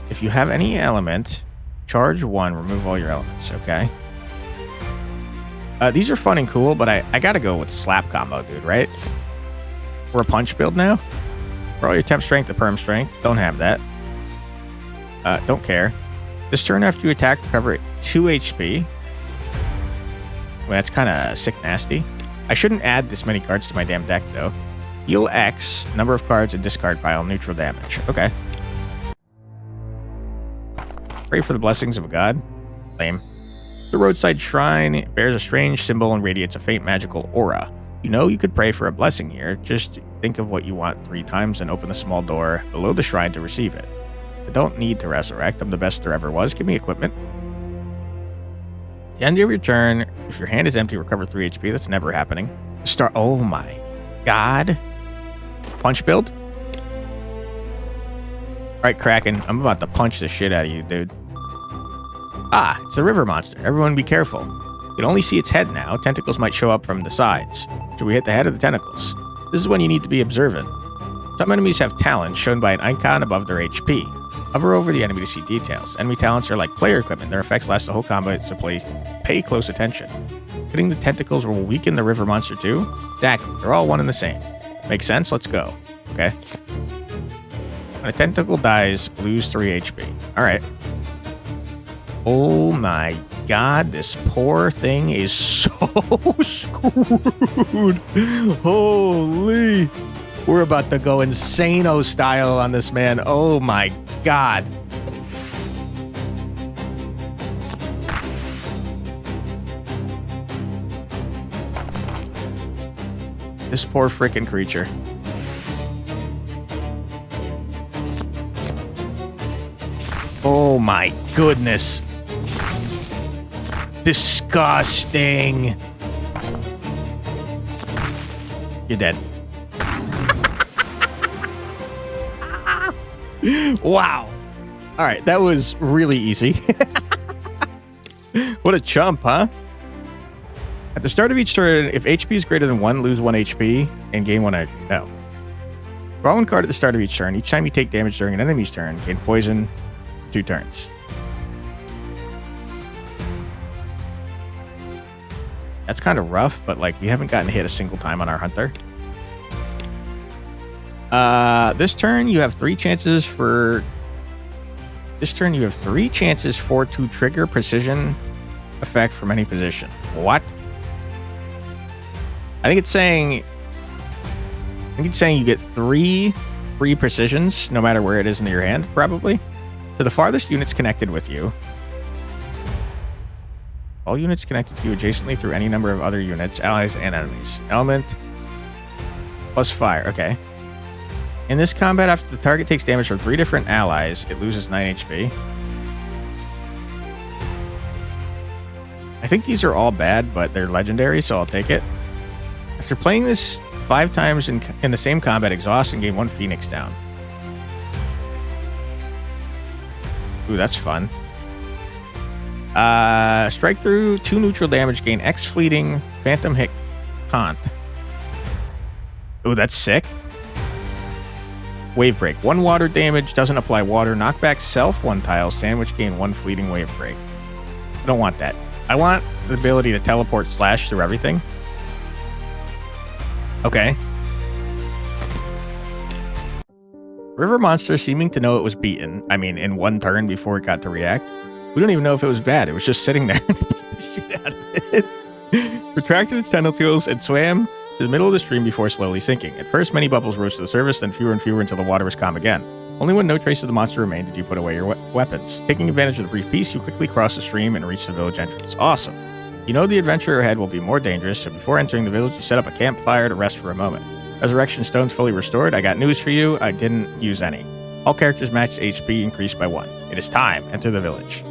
If you have any element, charge 1, remove all your elements, okay? These are fun and cool, but I gotta go with slap combo, dude, right? We're a punch build now. For all your temp strength to perm strength. Don't have that. Don't care. This turn after you attack, recover 2 HP. Well, that's kind of sick nasty. I shouldn't add this many cards to my damn deck, though. Heal X, number of cards and discard pile, neutral damage. Okay. Pray for the blessings of a god. Lame. The roadside shrine bears a strange symbol and radiates a faint magical aura. You know you could pray for a blessing here. Just think of what you want 3 times and open the small door below the shrine to receive it. I don't need to resurrect. I'm the best there ever was. Give me equipment. At the end of your turn, if your hand is empty, recover 3 HP. That's never happening. Start. Oh my god. Punch build? Alright, Kraken. I'm about to punch the shit out of you, dude. Ah, it's the river monster. Everyone be careful. You can only see its head now. Tentacles might show up from the sides. Should we hit the head of the tentacles? This is when you need to be observant. Some enemies have talents shown by an icon above their HP. Hover over the enemy to see details. Enemy talents are like player equipment. Their effects last the whole combat, so pay close attention. Hitting the tentacles will weaken the river monster too? Exactly. They're all one and the same. Makes sense? Let's go. Okay. When a tentacle dies, lose 3 HP. Alright. Oh my god, this poor thing is so screwed. Holy. We're about to go insano style on this man. Oh my god. This poor freaking creature. Oh my goodness. Disgusting. You're dead. Wow. All right, that was really easy. What a chump, huh? At the start of each turn, if HP is greater than 1, lose 1 HP and gain 1 energy. No. Draw 1 card at the start of each turn. Each time you take damage during an enemy's turn, gain poison 2 turns. That's kind of rough, but like we haven't gotten hit a single time on our hunter. This turn you have 3 chances for. This turn you have 3 chances to trigger precision effect from any position. What? I think it's saying you get 3 free precisions no matter where it is in your hand, probably. To the farthest units connected with you. All units connected to you adjacently through any number of other units, allies, and enemies. Element plus fire. Okay. In this combat, after the target takes damage from 3 different allies, it loses 9 HP. I think these are all bad, but they're legendary, so I'll take it. After playing this 5 times in the same combat, exhaust and gain 1 Phoenix down. Ooh, that's fun. Strike through 2 neutral damage, gain X fleeting, phantom hit, Kant. Ooh, that's sick. Wave break. 1 water damage, doesn't apply water. Knockback self 1 tile, sandwich gain 1 fleeting wave break. I don't want that. I want the ability to teleport slash through everything. Okay. River monster seeming to know it was beaten. I mean, in 1 turn before it got to react. We don't even know if it was bad. It was just sitting there and beat the shit out of it. Retracted its tentacles and swam to the middle of the stream before slowly sinking. At first, many bubbles rose to the surface, then fewer and fewer until the water was calm again. Only when no trace of the monster remained did you put away your weapons. Taking advantage of the brief peace, you quickly cross the stream and reach the village entrance. Awesome. You know the adventure ahead will be more dangerous, so before entering the village, you set up a campfire to rest for a moment. Resurrection stones fully restored. I got news for you. I didn't use any. All characters matched HP increased by 1. It is time. Enter the village.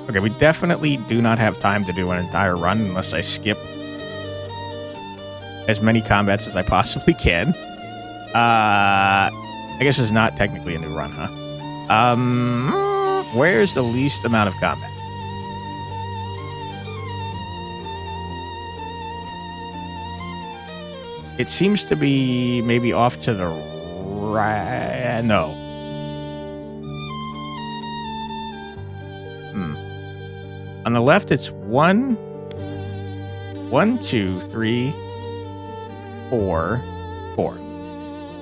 Okay, we definitely do not have time to do an entire run unless I skip as many combats as I possibly can. I guess it's not technically a new run, huh? Where's the least amount of combat? It seems to be maybe off to the right. No. On the left, it's 1, 2, 3, 4, 4.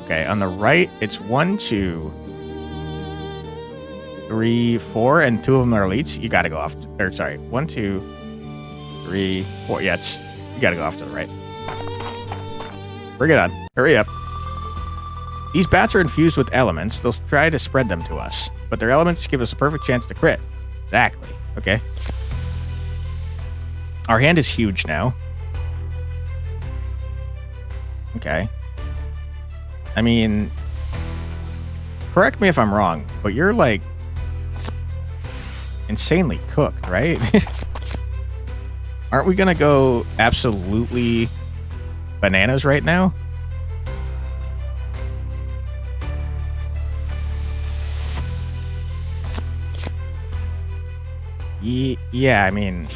Okay, on the right, it's 1, 2, 3, 4, and 2 of them are elites. You gotta go off. Or sorry, 1, 2, 3, 4. Yeah, you gotta go off to the right. Bring it on. Hurry up. These bats are infused with elements. They'll try to spread them to us, but their elements give us a perfect chance to crit. Exactly. Okay. Our hand is huge now. Okay. I mean, correct me if I'm wrong, but you're like insanely cooked, right? Aren't we gonna go absolutely bananas right now? Yeah, I mean...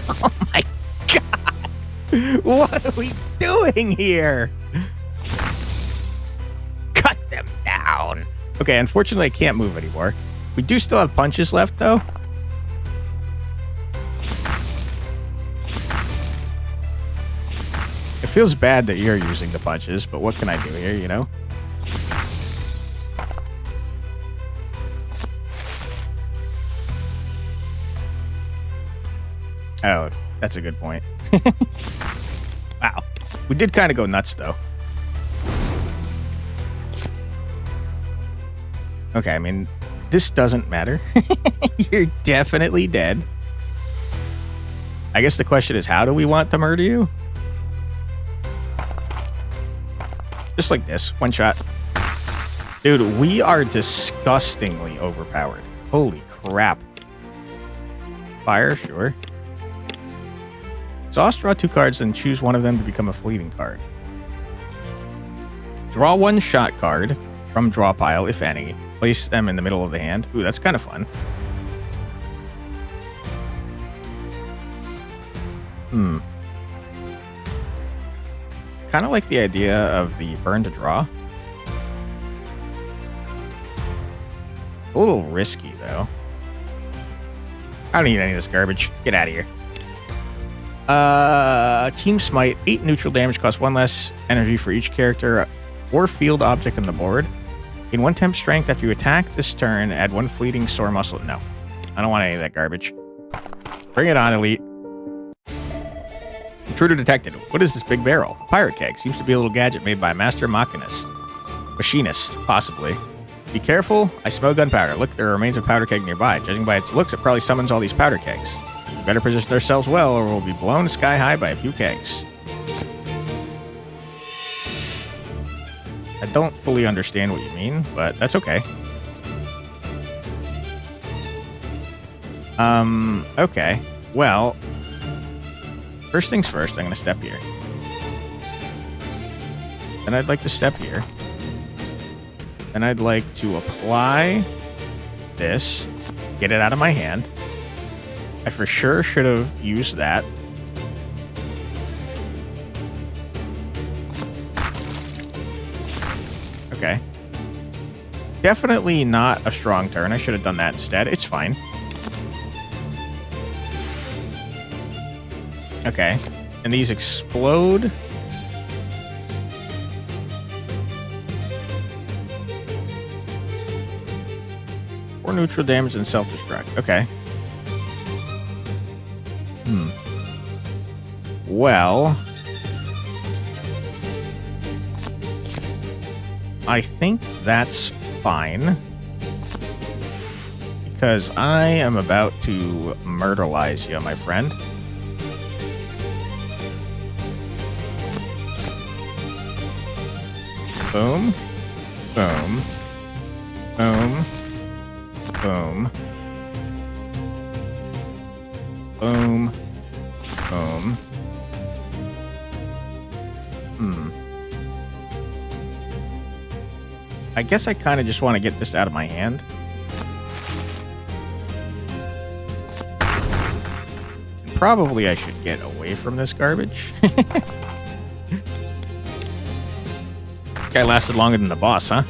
Oh my god! What are we doing here? Cut them down. Okay, unfortunately I can't move anymore. We do still have punches left, though. It feels bad that you're using the punches, but what can I do here, you know? Oh, that's a good point. Wow. We did kind of go nuts, though. Okay, I mean, this doesn't matter. You're definitely dead. I guess the question is, how do we want to murder you? Just like this. One shot. Dude, we are disgustingly overpowered. Holy crap. Fire, sure. Exhaust, draw 2 cards, then choose one of them to become a fleeting card. Draw 1 shot card from draw pile, if any. Place them in the middle of the hand. Ooh, that's kind of fun. Kind of like the idea of the burn to draw. A little risky, though. I don't need any of this garbage. Get out of here. Team Smite. 8 neutral damage, costs 1 less energy for each character or field object on the board. Gain 1 temp strength after you attack this turn. Add 1 fleeting sore muscle. No. I don't want any of that garbage. Bring it on, Elite. Intruder detected. What is this big barrel? A pirate keg. Seems to be a little gadget made by a master machinist. Machinist, possibly. Be careful. I smell gunpowder. Look, there are remains of powder keg nearby. Judging by its looks, it probably summons all these powder kegs. We better position ourselves well, or we'll be blown sky high by a few kegs. I don't fully understand what you mean, but that's okay. Okay. Well, first things first, I'm going to step here. Then I'd like to step here. Then I'd like to apply this, get it out of my hand. I for sure should have used that. Okay. Definitely not a strong turn. I should have done that instead. It's fine. Okay. And these explode. Or neutral damage and self-destruct. Okay. well, I think that's fine. Because I am about to myrtleize you, my friend. Boom. Boom. Boom. Boom. Boom. Boom. I guess I kind of just want to get this out of my hand. Probably I should get away from this garbage. Guy lasted longer than the boss, huh?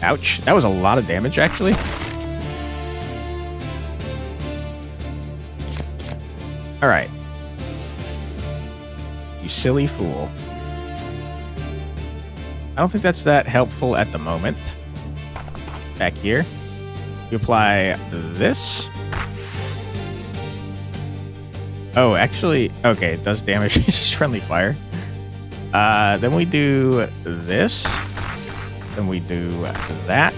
Ouch. That was a lot of damage, actually. Alright. You silly fool. I don't think that's that helpful at the moment. Back here. You apply this. Oh, actually, okay, it does damage. It's just friendly fire. Then we do this. Then we do that.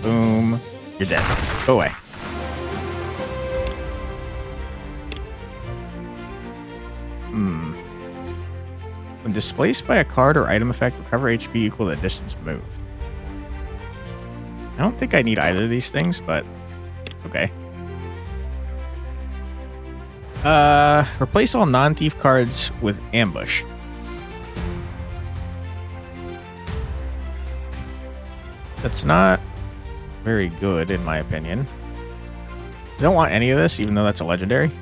Boom. You're dead. Go away. When displaced by a card or item effect, recover HP equal to the distance moved. I don't think I need either of these things, but okay. Replace all non-thief cards with ambush. That's not very good, in my opinion. I don't want any of this, even though that's a legendary.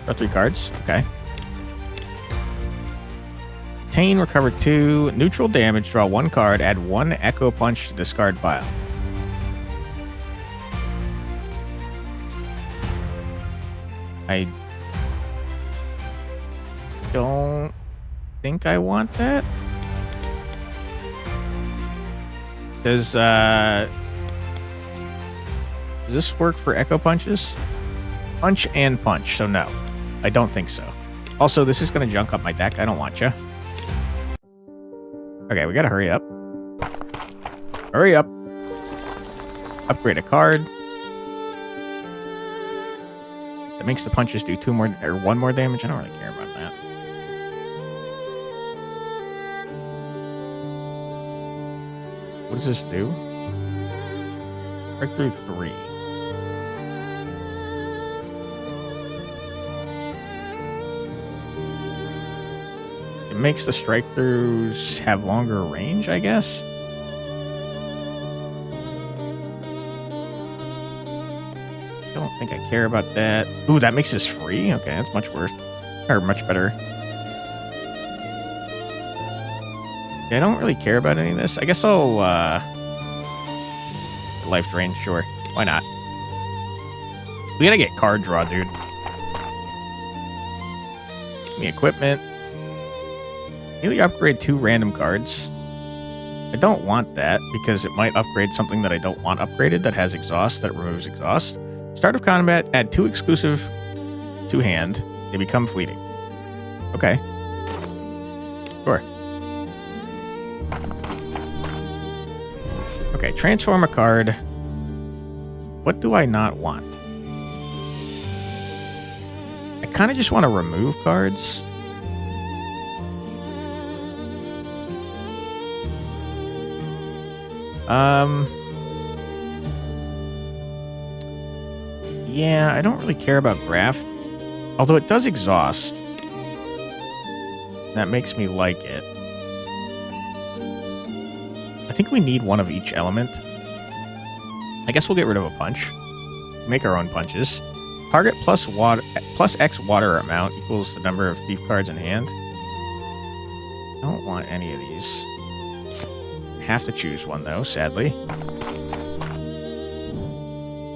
Draw 3 cards. Okay. Obtain, recover 2. Neutral damage, draw 1 card, add 1 Echo Punch to discard pile. I don't think I want that. Does this work for Echo Punches? Punch and punch, so no. I don't think so. Also, this is going to junk up my deck. I don't want you. Okay, we got to hurry up. Hurry up. Upgrade a card. That makes the punches do 2 more or 1 more damage. I don't really care about that. What does this do? Strike through 3. It makes the strike throughs have longer range, I guess. Don't think I care about that. Ooh, that makes this free? Okay, that's much worse. Or much better. Yeah, I don't really care about any of this. I guess I'll, life drain, sure. Why not? We gotta get card draw, dude. Give me equipment. Immediately upgrade 2 random cards. I don't want that, because it might upgrade something that I don't want upgraded that has exhaust, that removes exhaust. Start of combat, add 2 exclusive to hand. They become fleeting. Okay. Sure. Okay, transform a card. What do I not want? I kind of just want to remove cards. Yeah, I don't really care about graft. Although it does exhaust. That makes me like it. I think we need one of each element. I guess we'll get rid of a punch. Make our own punches. Target plus X water amount equals the number of thief cards in hand. Don't want any of these. Have to choose one though, sadly.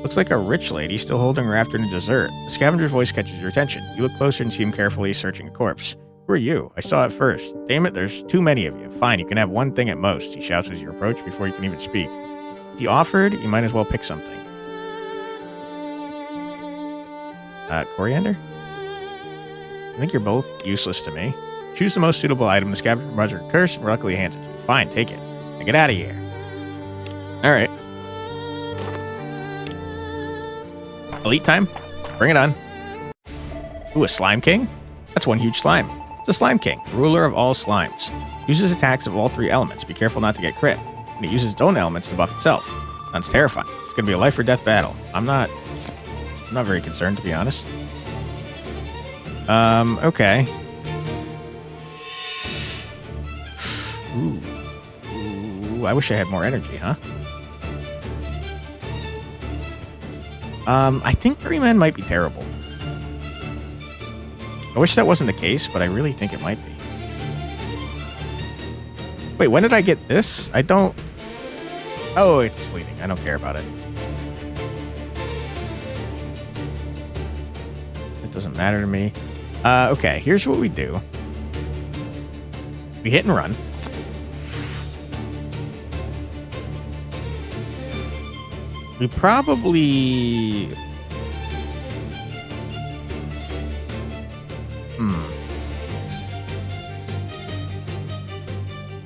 Looks like a rich lady still holding her afternoon dessert. The scavenger's voice catches your attention. You look closer and see him carefully searching a corpse. Who are you? I saw it first. Damn it, there's too many of you. Fine, you can have one thing at most, he shouts as you approach before you can even speak. If he offered, you might as well pick something. Coriander? I think you're both useless to me. Choose the most suitable item to scavenge from Roger Curse and luckily hands it to you. Fine, take it. Now get out of here. Alright. Elite time? Bring it on. Ooh, a Slime King? That's one huge slime. It's a Slime King, ruler of all slimes. Uses attacks of all 3 elements. Be careful not to get crit. And it uses its own elements to buff itself. Sounds terrifying. It's gonna be a life or death battle. I'm not very concerned, to be honest. Okay. Ooh, I wish I had more energy, huh? I think 3 men might be terrible. I wish that wasn't the case, but I really think it might be. Wait, when did I get this? I don't... Oh, it's fleeting. I don't care about it. It doesn't matter to me. Okay, here's what we do. We hit and run. We probably...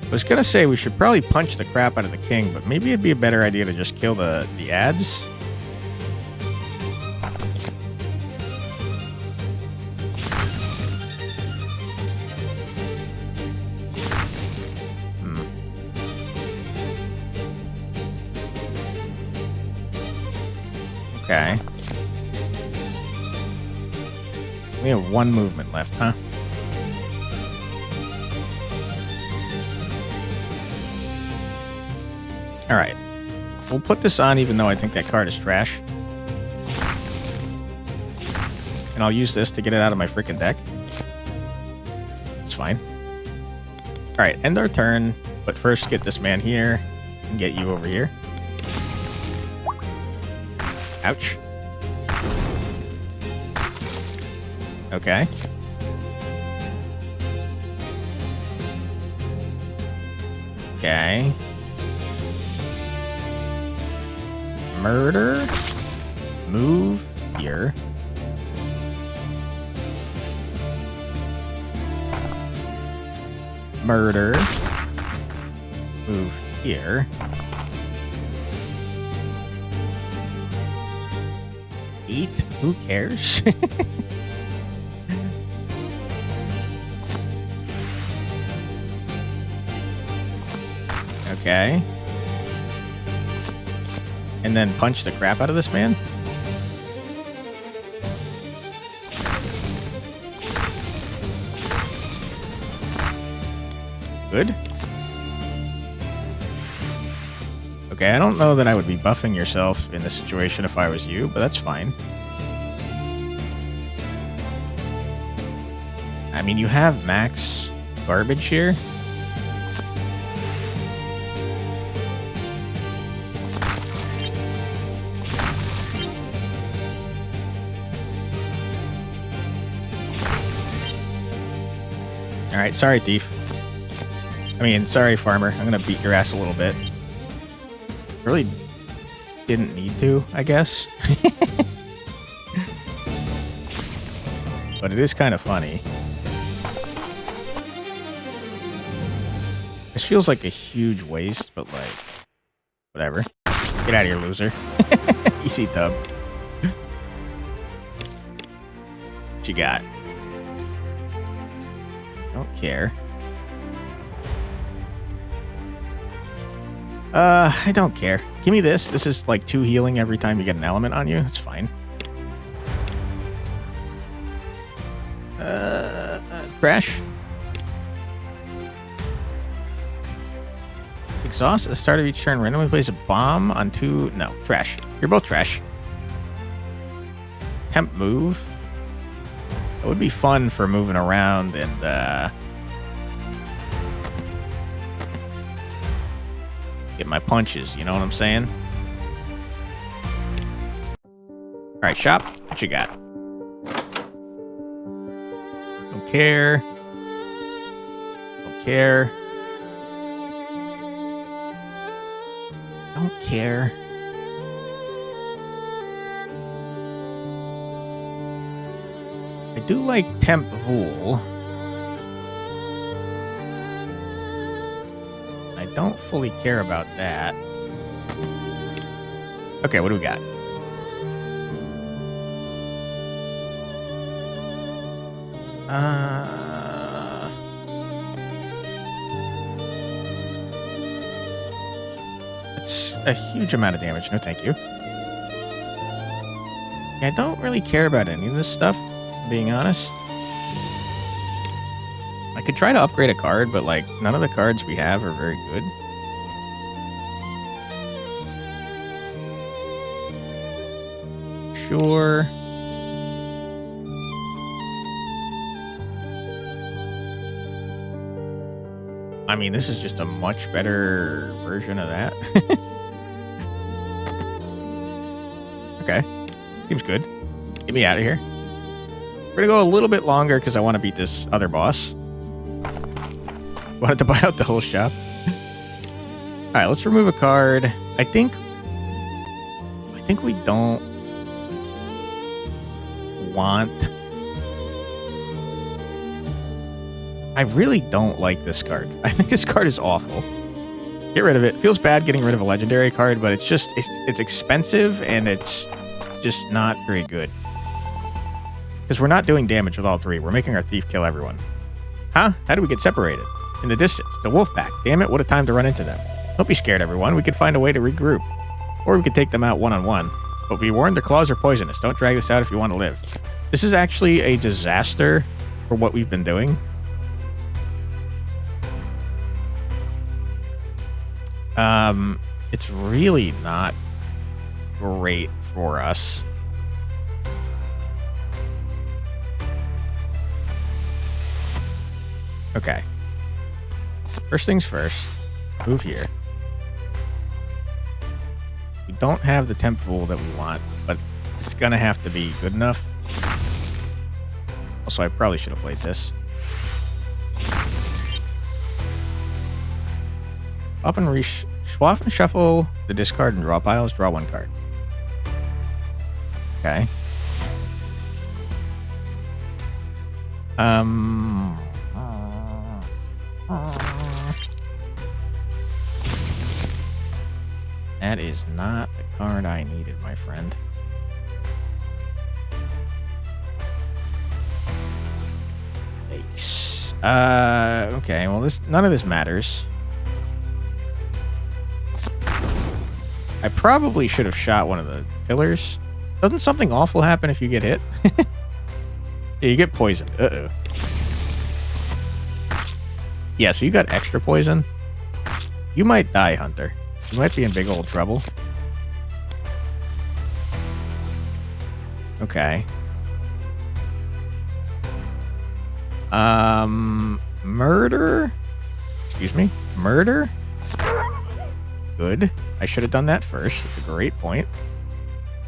I was gonna say we should probably punch the crap out of the king, but maybe it'd be a better idea to just kill the ads. Okay. We have 1 movement left, huh? Alright. We'll put this on even though I think that card is trash. And I'll use this to get it out of my freaking deck. It's fine. Alright, end our turn. But first get this man here and get you over here. Ouch. Okay. Okay. Murder. Move here. Murder. Move here. Eat? Who cares? Okay. And then punch the crap out of this man? Good. Okay, I don't know that I would be buffing yourself in this situation if I was you, but that's fine. I mean, you have max garbage here. Alright, sorry, thief. I mean, sorry, farmer. I'm gonna beat your ass a little bit. Really didn't need to, I guess. But it is kind of funny. This feels like a huge waste, but like, whatever. Get out of here, loser. Easy dub. What you got? Don't care. I don't care. Give me this. This is like 2 healing every time you get an element on you. That's fine. Trash. Exhaust at the start of each turn. Randomly place a bomb on 2. No, trash. You're both trash. Temp move. It would be fun for moving around and get my punches, you know what I'm saying? Alright, shop. What you got? Don't care. Don't care. Don't care. I do like Temp Vool. I don't fully care about that. Okay, what do we got? It's a huge amount of damage. No, thank you. Yeah, I don't really care about any of this stuff, being honest. I could try to upgrade a card, but like none of the cards we have are very good. Sure. I mean, this is just a much better version of that. Okay. Seems good. Get me out of here. We're going to go a little bit longer because I want to beat this other boss. Wanted to buy out the whole shop. All right, let's remove a card. I think we don't want... I really don't like this card. I think this card is awful. Get rid of it. Feels bad getting rid of a legendary card, but it's just, it's expensive and it's just not very good. Because we're not doing damage with all three. We're making our thief kill everyone. Huh? How do we get separated? In the distance, the wolf pack. Damn it, what a time to run into them. Don't be scared, everyone. We could find a way to regroup. Or we could take them out one-on-one. But be warned, their claws are poisonous. Don't drag this out if you want to live. This is actually a disaster for what we've been doing. It's really not great for us. Okay. First things first, move here. We don't have the temp fool that we want, but it's gonna have to be good enough. Also, I probably should have played this. Swap and shuffle the discard and draw piles. Draw one card. Okay. That is not the card I needed, my friend. Yikes. Okay, well none of this matters. I probably should have shot one of the pillars. Doesn't something awful happen if you get hit? Yeah, you get poisoned. Uh-oh. Yeah, so you got extra poison. You might die, Hunter. You might be in big old trouble. Okay. Murder? Excuse me? Murder? Good. I should have done that first. That's a great point.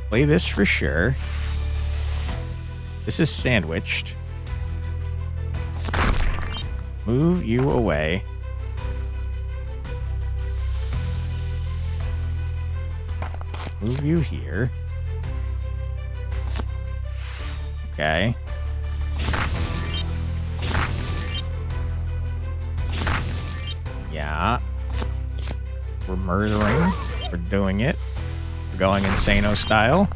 Play this for sure. This is sandwiched. Move you away. Move you here. Okay. Yeah. We're murdering. We're doing it. We're going Insano style.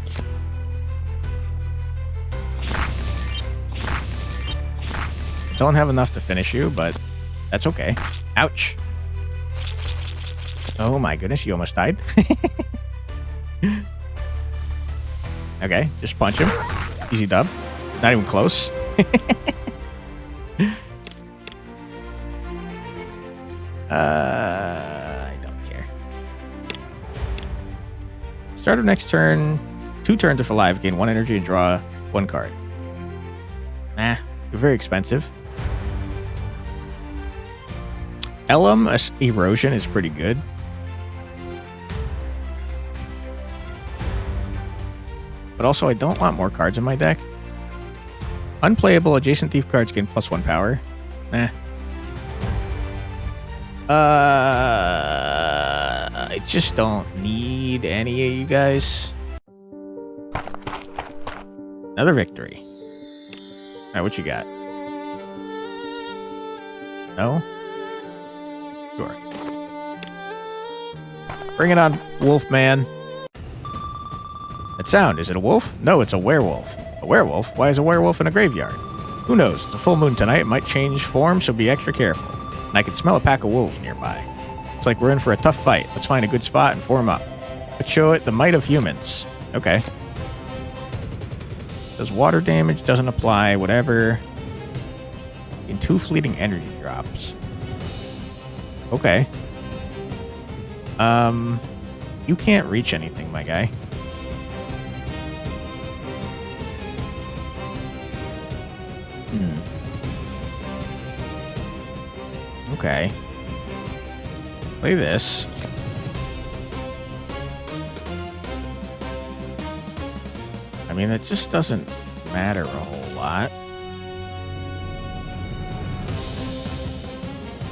Don't have enough to finish you, but that's okay. Ouch. Oh my goodness, you almost died. Okay, just punch him. Easy dub. Not even close. I don't care. Start of next turn. 2 turns if alive. Gain 1 energy and draw 1 card. Nah, you're very expensive. Elm Erosion is pretty good. But also, I don't want more cards in my deck. Unplayable adjacent thief cards gain +1 power. Nah. I just don't need any of you guys. Another victory. All right, what you got? No? Sure. Bring it on, wolf man. That sound, is it a wolf? No, it's a werewolf. A werewolf? Why is a werewolf in a graveyard? Who knows? It's a full moon tonight. It might change form, so be extra careful. And I can smell a pack of wolves nearby. It's like we're in for a tough fight. Let's find a good spot and form up. Let's show it the might of humans. Okay. Does water damage, doesn't apply, whatever. In 2 fleeting energy drops. Okay. You can't reach anything, my guy. Okay. Play this. I mean, it just doesn't matter a whole lot.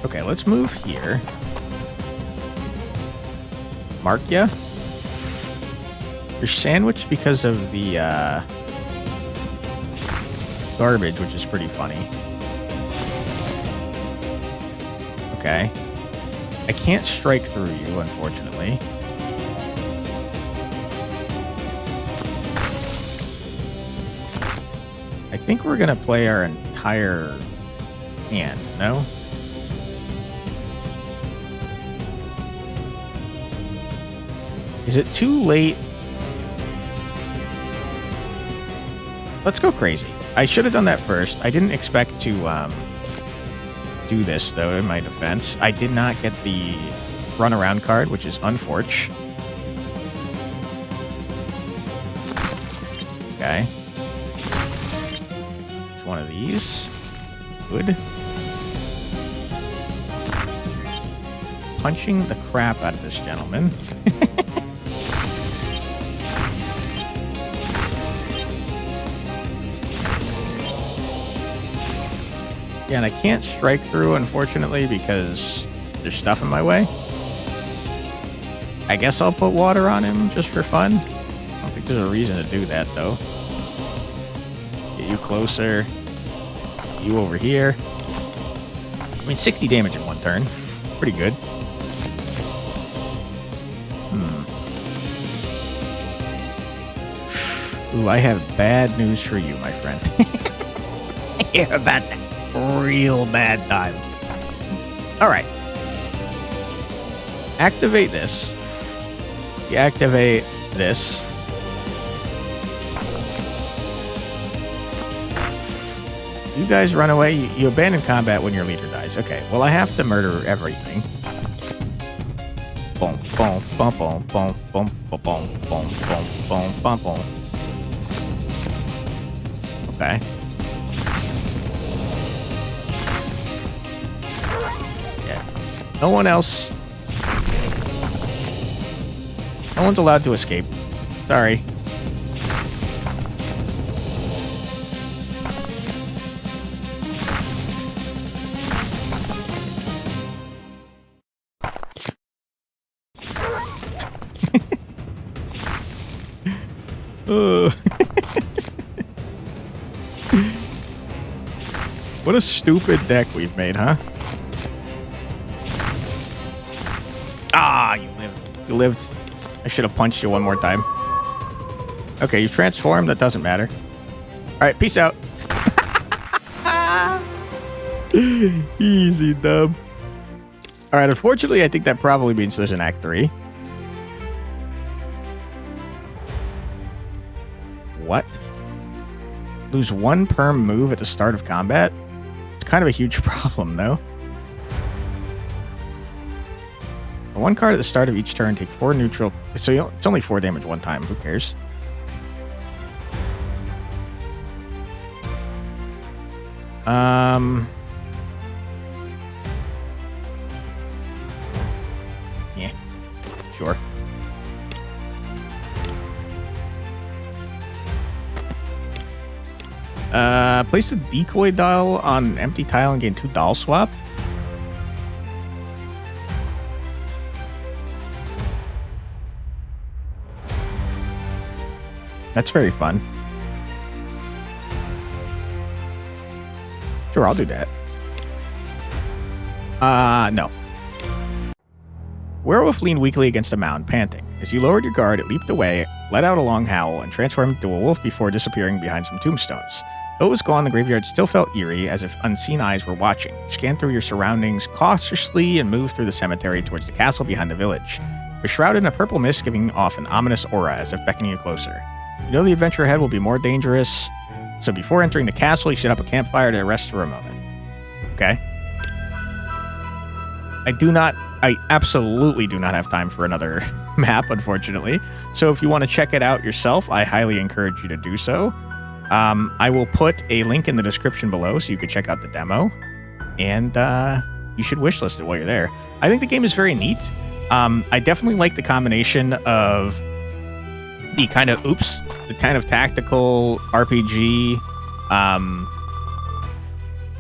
Okay, let's move here. Mark ya. You're sandwiched because of the garbage, which is pretty funny. Okay. I can't strike through you, unfortunately. I think we're going to play our entire hand, no? Is it too late? Let's go crazy. I should have done that first. I didn't expect to do this, though, in my defense. I did not get the runaround card, which is unfortunate. Okay. It's one of these. Good. Punching the crap out of this gentleman. Yeah, and I can't strike through, unfortunately, because there's stuff in my way. I guess I'll put water on him just for fun. I don't think there's a reason to do that, though. Get you closer. You over here. I mean, 60 damage in one turn. Pretty good. Ooh, I have bad news for you, my friend. You're about that. Real bad time. All right. Activate this. You activate this. You guys run away. You abandon combat when your leader dies. Okay. Well, I have to murder everything. Boom, boom, boom, boom, boom, boom, boom, boom, boom, boom, boom, boom. Okay. No one else. No one's allowed to escape. Sorry. What a stupid deck we've made, huh? Ah, you lived. You lived. I should have punched you one more time. Okay, you transformed. That doesn't matter. All right, peace out. Easy, dub. All right, unfortunately, I think that probably means there's an Act 3. What? Lose 1 perm move at the start of combat? It's kind of a huge problem, though. For 1 card at the start of each turn, take 4 neutral. So it's only 4 damage one time. Who cares? Yeah. Sure. Place a decoy dial on an empty tile and gain 2 doll swap. That's very fun. Sure, I'll do that. No. Werewolf leaned weakly against a mound, panting. As you lowered your guard, it leaped away, let out a long howl, and transformed into a wolf before disappearing behind some tombstones. Though it was gone, the graveyard still felt eerie, as if unseen eyes were watching. You scanned through your surroundings cautiously and moved through the cemetery towards the castle behind the village. You're shrouded in a purple mist, giving off an ominous aura, as if beckoning you closer. You know the adventure ahead will be more dangerous, so before entering the castle, you set up a campfire to rest for a moment. Okay? I absolutely do not have time for another map, unfortunately. So if you want to check it out yourself, I highly encourage you to do so. I will put a link in the description below so you can check out the demo. And you should wishlist it while you're there. I think the game is very neat. I definitely like the combination of the kind of tactical RPG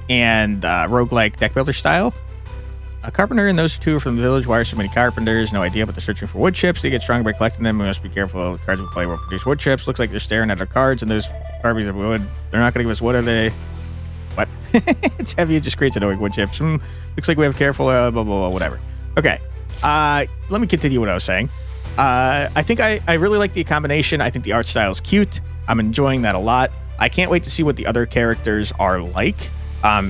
and roguelike deckbuilder style. A carpenter and those two are from the village. Why are so many carpenters? No idea, but they're searching for wood chips. They get stronger by collecting them. We must be careful. The cards we play will produce wood chips. Looks like they're staring at our cards, and those carvings of wood. They're not going to give us wood, are they? What? It's heavy. It just creates annoying wood chips. Looks like we have careful, blah, blah, blah, whatever. Okay. Let me continue what I was saying. I think I really like the combination. I think the art style is cute. I'm enjoying that a lot. I can't wait to see what the other characters are like.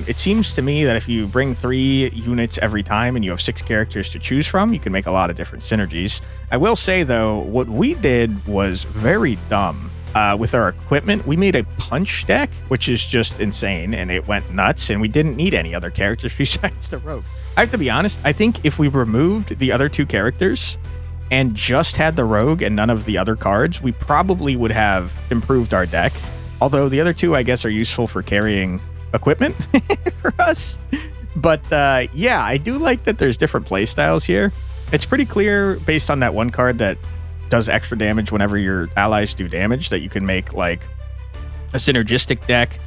It seems to me that if you bring 3 units every time and you have 6 characters to choose from, you can make a lot of different synergies. I will say, though, what we did was very dumb. With our equipment, we made a punch deck, which is just insane, and it went nuts, and we didn't need any other characters besides the rogue. I have to be honest, I think if we removed the other 2 characters and just had the rogue and none of the other cards, we probably would have improved our deck. Although the other 2, I guess, are useful for carrying equipment for us. But yeah, I do like that there's different play styles here. It's pretty clear based on that one card that does extra damage whenever your allies do damage that you can make like a synergistic deck.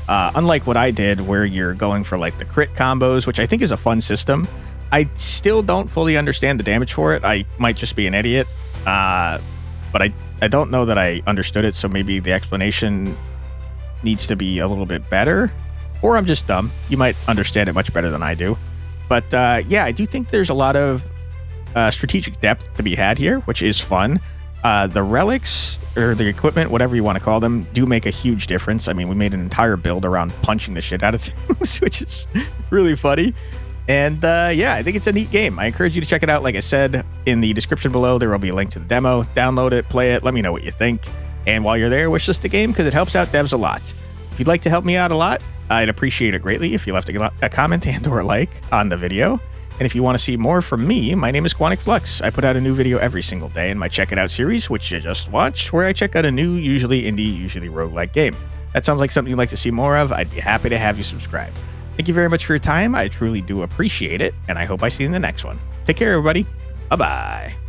Unlike what I did where you're going for like the crit combos, which I think is a fun system. I still don't fully understand the damage for it. I might just be an idiot. But I don't know that I understood it, so maybe the explanation needs to be a little bit better. Or I'm just dumb. You might understand it much better than I do. But yeah, I do think there's a lot of strategic depth to be had here, which is fun. The relics, or the equipment, whatever you want to call them, do make a huge difference. I mean, we made an entire build around punching the shit out of things, which is really funny. And yeah, I think it's a neat game. I encourage you to check it out. Like I said, in the description below, there will be a link to the demo. Download it, play it, let me know what you think. And while you're there, wishlist the game because it helps out devs a lot. If you'd like to help me out a lot, I'd appreciate it greatly if you left a comment and or a like on the video. And if you want to see more from me, my name is Quantic Flux. I put out a new video every single day in my Check It Out series, which you just watched, where I check out a new, usually indie, usually roguelike game. That sounds like something you'd like to see more of. I'd be happy to have you subscribe. Thank you very much for your time. I truly do appreciate it, and I hope I see you in the next one. Take care, everybody. Bye-bye.